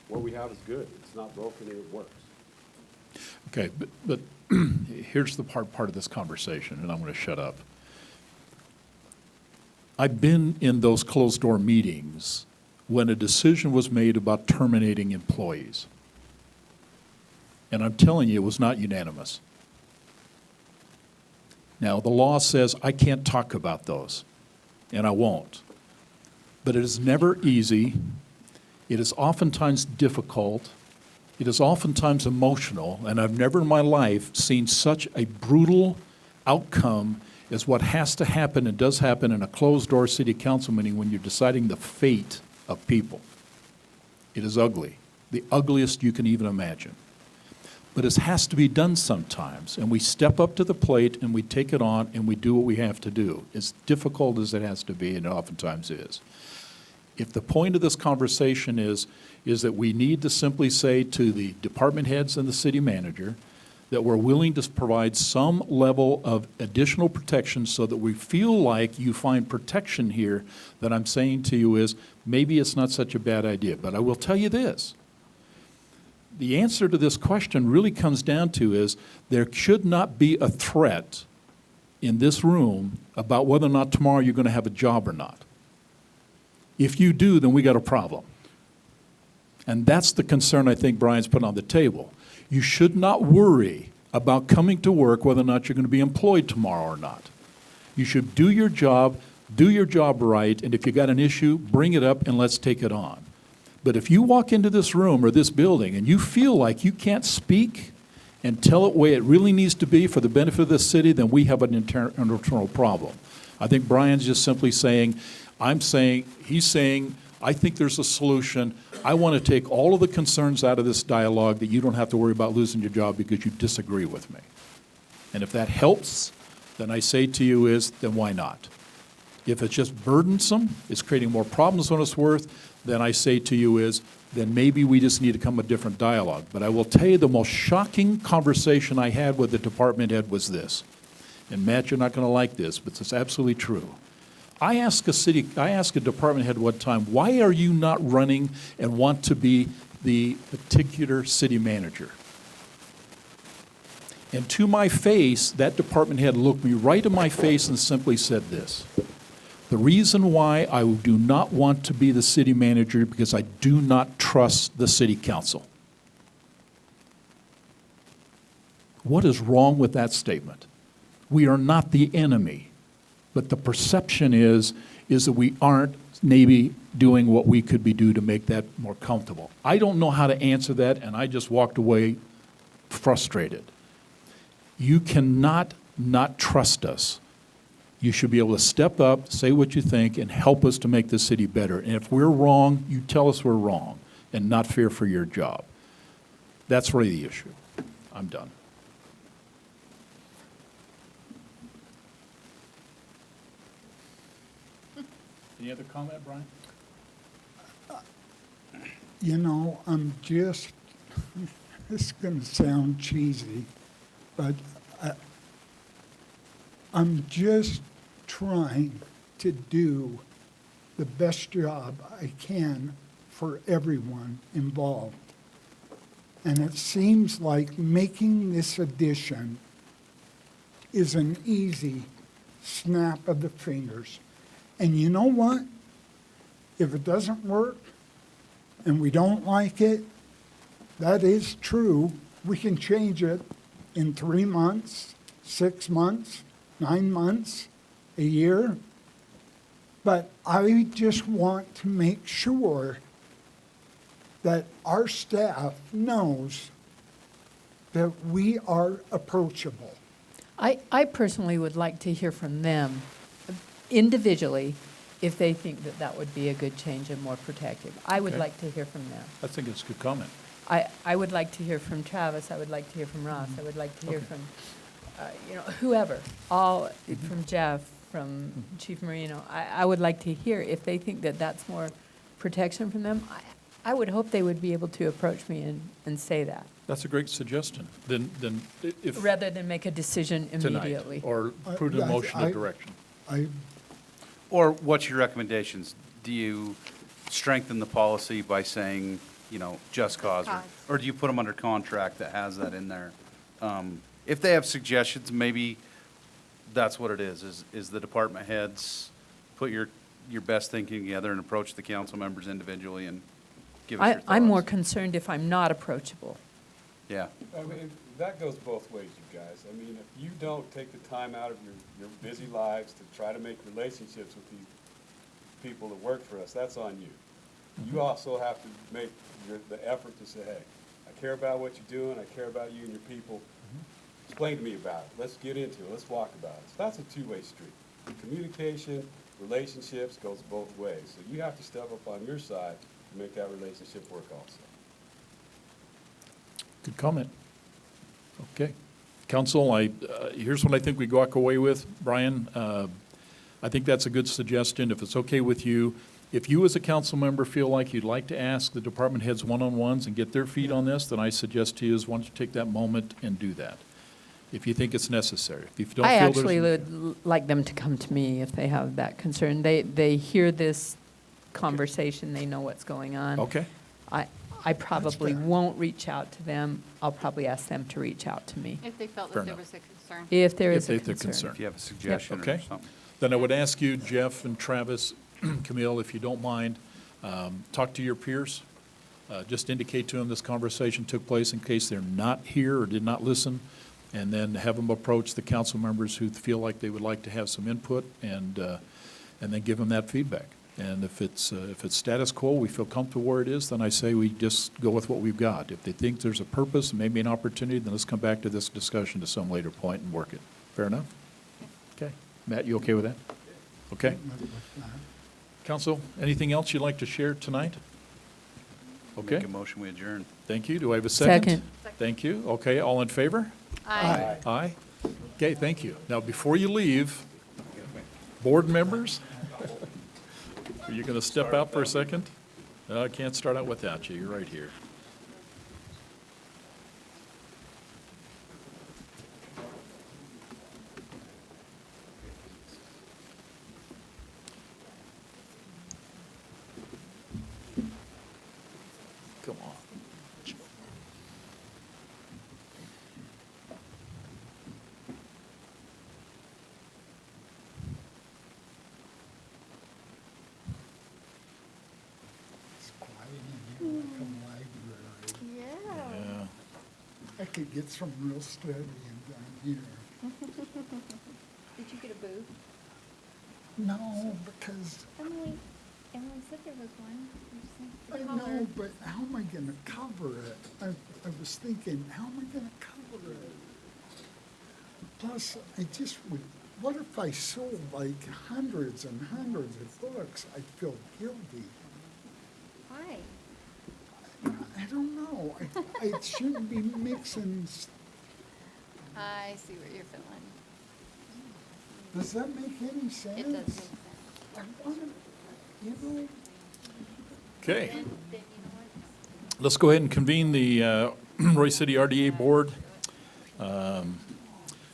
what we have is good. It's not broken and it works. okay, but here's the part of this conversation, and I'm going to shut up. I've been in those closed-door meetings when a decision was made about terminating employees. And I'm telling you, it was not unanimous. Now, the law says I can't talk about those, and I won't. But it is never easy. It is oftentimes difficult. It is oftentimes emotional, and I've never in my life seen such a brutal outcome as what has to happen and does happen in a closed-door city council meeting when you're deciding the fate of people. It is ugly, the ugliest you can even imagine. But it has to be done sometimes, and we step up to the plate and we take it on and we do what we have to do, as difficult as it has to be, and it oftentimes is. If the point of this conversation is that we need to simply say to the department heads and the city manager that we're willing to provide some level of additional protection so that we feel like you find protection here, that I'm saying to you is, maybe it's not such a bad idea. But I will tell you this. The answer to this question really comes down to is there should not be a threat in this room about whether or not tomorrow you're going to have a job or not. If you do, then we got a problem. And that's the concern I think Brian's put on the table. You should not worry about coming to work whether or not you're going to be employed tomorrow or not. You should do your job right, and if you got an issue, bring it up and let's take it on. But if you walk into this room or this building and you feel like you can't speak and tell it the way it really needs to be for the benefit of the city, then we have an internal problem. I think Brian's just simply saying, he's saying, I think there's a solution. I want to take all of the concerns out of this dialogue that you don't have to worry about losing your job because you disagree with me. And if that helps, then I say to you is, then why not? If it's just burdensome, it's creating more problems than it's worth, then I say to you is, then maybe we just need to come a different dialogue. But I will tell you the most shocking conversation I had with the department head was this. And Matt, you're not going to like this, but it's absolutely true. I asked a department head one time, why are you not running and want to be the particular city manager? And to my face, that department head looked me right in my face and simply said this. The reason why I do not want to be the city manager is because I do not trust the city council. What is wrong with that statement? We are not the enemy. But the perception is that we aren't maybe doing what we could be doing to make that more comfortable. I don't know how to answer that, and I just walked away frustrated. You cannot not trust us. You should be able to step up, say what you think, and help us to make the city better. And if we're wrong, you tell us we're wrong, and not fear for your job. That's really the issue. I'm done. Any other comment, Brian? You know, this is going to sound cheesy, but I'm just trying to do the best job I can for everyone involved. And it seems like making this addition is an easy snap of the fingers. And you know what? If it doesn't work and we don't like it, that is true. We can change it in 3 months, 6 months, 9 months, a year. But I just want to make sure that our staff knows that we are approachable. I personally would like to hear from them individually if they think that that would be a good change and more protective. I would Okay. like to hear from them. I think it's a good comment. I would like to hear from Travis, I would like to hear from Ross, I would like to hear from, whoever, from Jeff, from Chief Marino. I would like to hear if they think that that's more protection from them. I would hope they would be able to approach me and say that, That's a great suggestion. Then if rather than make a decision tonight, immediately. or put a motion of direction. Or what's your recommendations? Do you strengthen the policy by saying, just cause? Or do you put them under contract that has that in there? If they have suggestions, maybe that's what it is the department heads put your best thinking together and approach the council members individually and give us your thoughts. I'm more concerned if I'm not approachable. Yeah. I mean, that goes both ways, you guys. I mean, if you don't take the time out of your busy lives to try to make relationships with these people that work for us, that's on you. You also have to make the effort to say, hey, I care about what you're doing, I care about you and your people. Explain to me about it. Let's get into it. Let's walk about it. So that's a two-way street. Communication, relationships goes both ways. So you have to step up on your side to make that relationship work also. Good comment. Okay. Council, here's what I think we walk away with. Brian, I think that's a good suggestion. If it's okay with you, If you as a council member feel like you'd like to ask the department heads one-on-ones and get their feet on this, then I suggest to you is why don't you take that moment and do that, if you think it's necessary. If you don't I feel actually there's. would like them to come to me if they have that concern. They hear this conversation, they know what's going on. Okay, I probably fair. won't reach out to them. I'll probably ask them to reach out to me If they felt Fair that there enough. was a concern. if there If is a they're concern. concerned. If you have a suggestion or Okay. something. Then I would ask you, Jeff and Travis, Camille, if you don't mind, talk to your peers. Just indicate to them this conversation took place in case they're not here or did not listen, and then have them approach the council members who feel like they would like to have some input, and then give them that feedback. And if it's status quo, we feel comfortable where it is, then I say we just go with what we've got. If they think there's a purpose, maybe an opportunity, then let's come back to this discussion to some later point and work it. Fair enough? Okay. Matt, you okay with that? Okay. Council, anything else you'd like to share tonight? Okay, Make a motion, we adjourn. thank you. Do I have a second? Second. Thank you. Okay, all in favor? Aye. Aye. Okay, thank you. Now, before you leave, board members, are you going to step out for a second? I can't start out without you. You're right here. Come on. It's quiet in here like a library. Yeah. Yeah. I could get some real studying done here. Did you get a booth? No, because Emily said there was one. I know, but how am I gonna cover it? I was thinking, how am I gonna cover it? Plus, I just would, what if I sold like hundreds and hundreds of books? I'd feel guilty. Why? I don't know. I shouldn't be mixing, I see what you're feeling. does that make any sense? It does make sense. I wanna, you know, Okay. Then you know what? Let's go ahead and convene the Roy City RDA Board.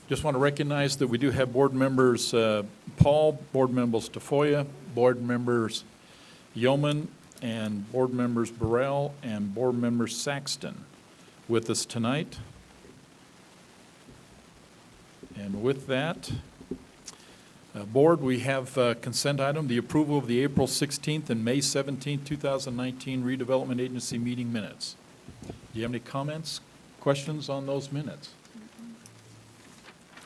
Just want to recognize that we do have board members Paul, board members Tafoya, board members Yeoman, and board members Burrell, and board member Saxton with us tonight. And with that, Board, we have consent item, the approval of the April 16th and May 17th, 2019 redevelopment agency meeting minutes. Do you have any comments, questions on those minutes?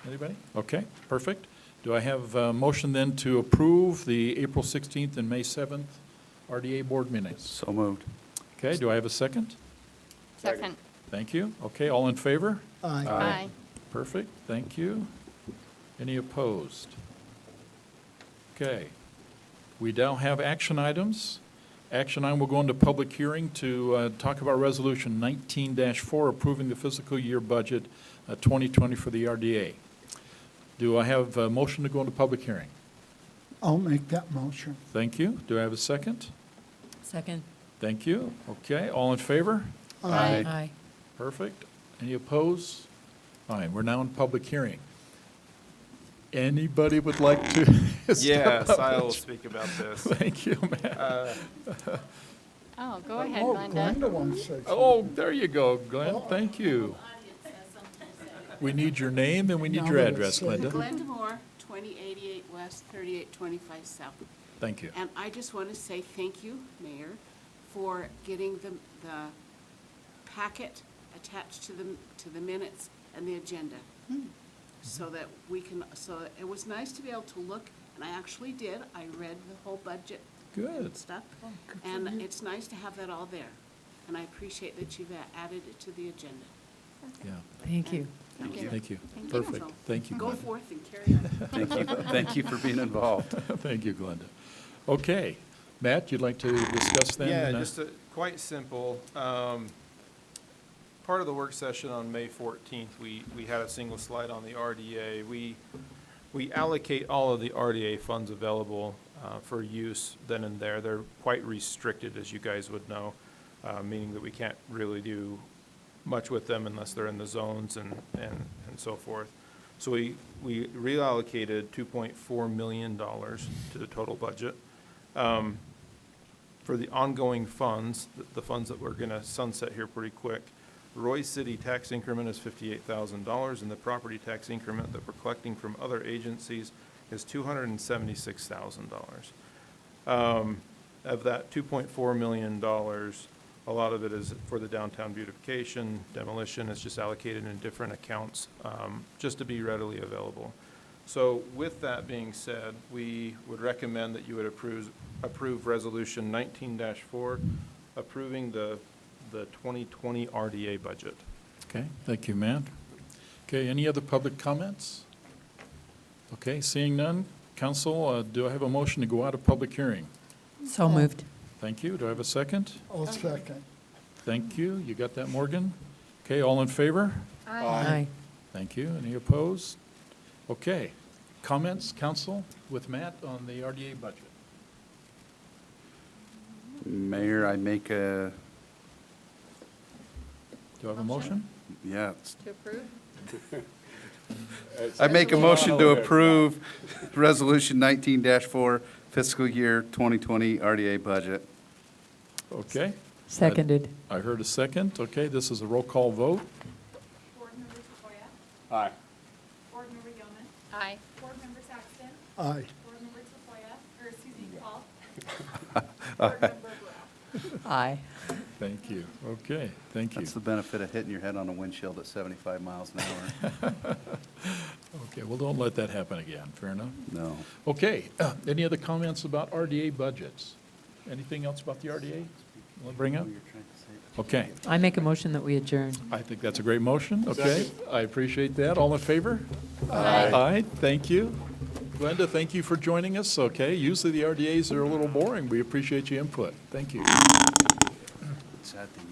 Anybody? Okay, perfect. Do I have a motion then to approve the April 16th and May 7th RDA board minutes? So moved. Okay, do I have a second? Second. Thank you. Okay, all in favor? Aye. Perfect, thank you. Any opposed? Okay. We now have action items. Action item will go into public hearing to talk about Resolution 19-4, approving the fiscal year budget 2020 for the RDA. Do I have a motion to go into public hearing? I'll make that motion. Thank you. Do I have a second? Second. Thank you. Okay, all in favor? Aye. Aye. Perfect. Any opposed? Fine, we're now in public hearing. Anybody would like to? step Yes, up? I will speak about this. Thank you, Matt. Oh, go ahead, Oh, Glenda. Glenda wants to say something. Oh, there you go, Glenn. Thank you. We need your name and we need Now your that address, it's said. Glenda. Glenda Moore, 2088 West, 3825 South. Thank you. And I just want to say thank you, Mayor, for getting the packet attached to the minutes and the agenda. So that we can, so it was nice to be able to look, and I actually did. I read the whole budget Good. and stuff. And it's nice to have that all there. And I appreciate that you've added it to the agenda. Yeah, Thank you. Thank you. thank you. Thank you. Perfect. Thank you, Go Glenda. forth and carry on. Thank you, thank you for being involved. Thank you, Glenda. Okay, Matt, you'd like to discuss then? Yeah, just quite simple. Part of the work session on May 14th, we had a single slide on the RDA. We allocate all of the RDA funds available for use then and there. They're quite restricted, as you guys would know, meaning that we can't really do much with them unless they're in the zones and so forth. So we reallocated $2.4 million to the total budget. For the ongoing funds, the funds that we're gonna sunset here pretty quick, Royce City tax increment is $58,000, and the property tax increment that we're collecting from other agencies is $276,000. Of that $2.4 million, a lot of it is for the downtown beautification, demolition. It's just allocated in different accounts, just to be readily available. So with that being said, we would recommend that you would approve Resolution 19-4, approving the 2020 RDA budget. Okay, thank you, Matt. Okay, any other public comments? Okay, seeing none, council, do I have a motion to go out of public hearing? So moved. Thank you. Do I have a second? I'll second. Thank you. You got that, Morgan? Okay, all in favor? Aye. Thank you. Any opposed? Okay. Comments, council, with Matt on the RDA budget? Mayor, I make a, Do I have a motion? yeah, To approve? I make a motion to approve Resolution 19-4 fiscal year 2020 RDA budget. Okay. Seconded. I heard a second. Okay, this is a roll call vote. Board Member Tafoya, Aye. Board Member Gilman, Aye. Board Member Saxton, Aye. Board Member Tafoya, or excuse me, Paul. Board Member Burrow. Aye. Thank you. Okay, thank you. That's the benefit of hitting your head on a windshield at 75 miles an hour. Okay, well, don't let that happen again. Fair enough? No. Okay, any other comments about RDA budgets? Anything else about the RDA? Want to bring up? Okay, I make a motion that we adjourn. I think that's a great motion. Okay, Second. I appreciate that. All in favor? Aye, thank you. Glenda, thank you for joining us. Okay, usually the RDAs are a little boring. We appreciate your input. Thank you. Sad thing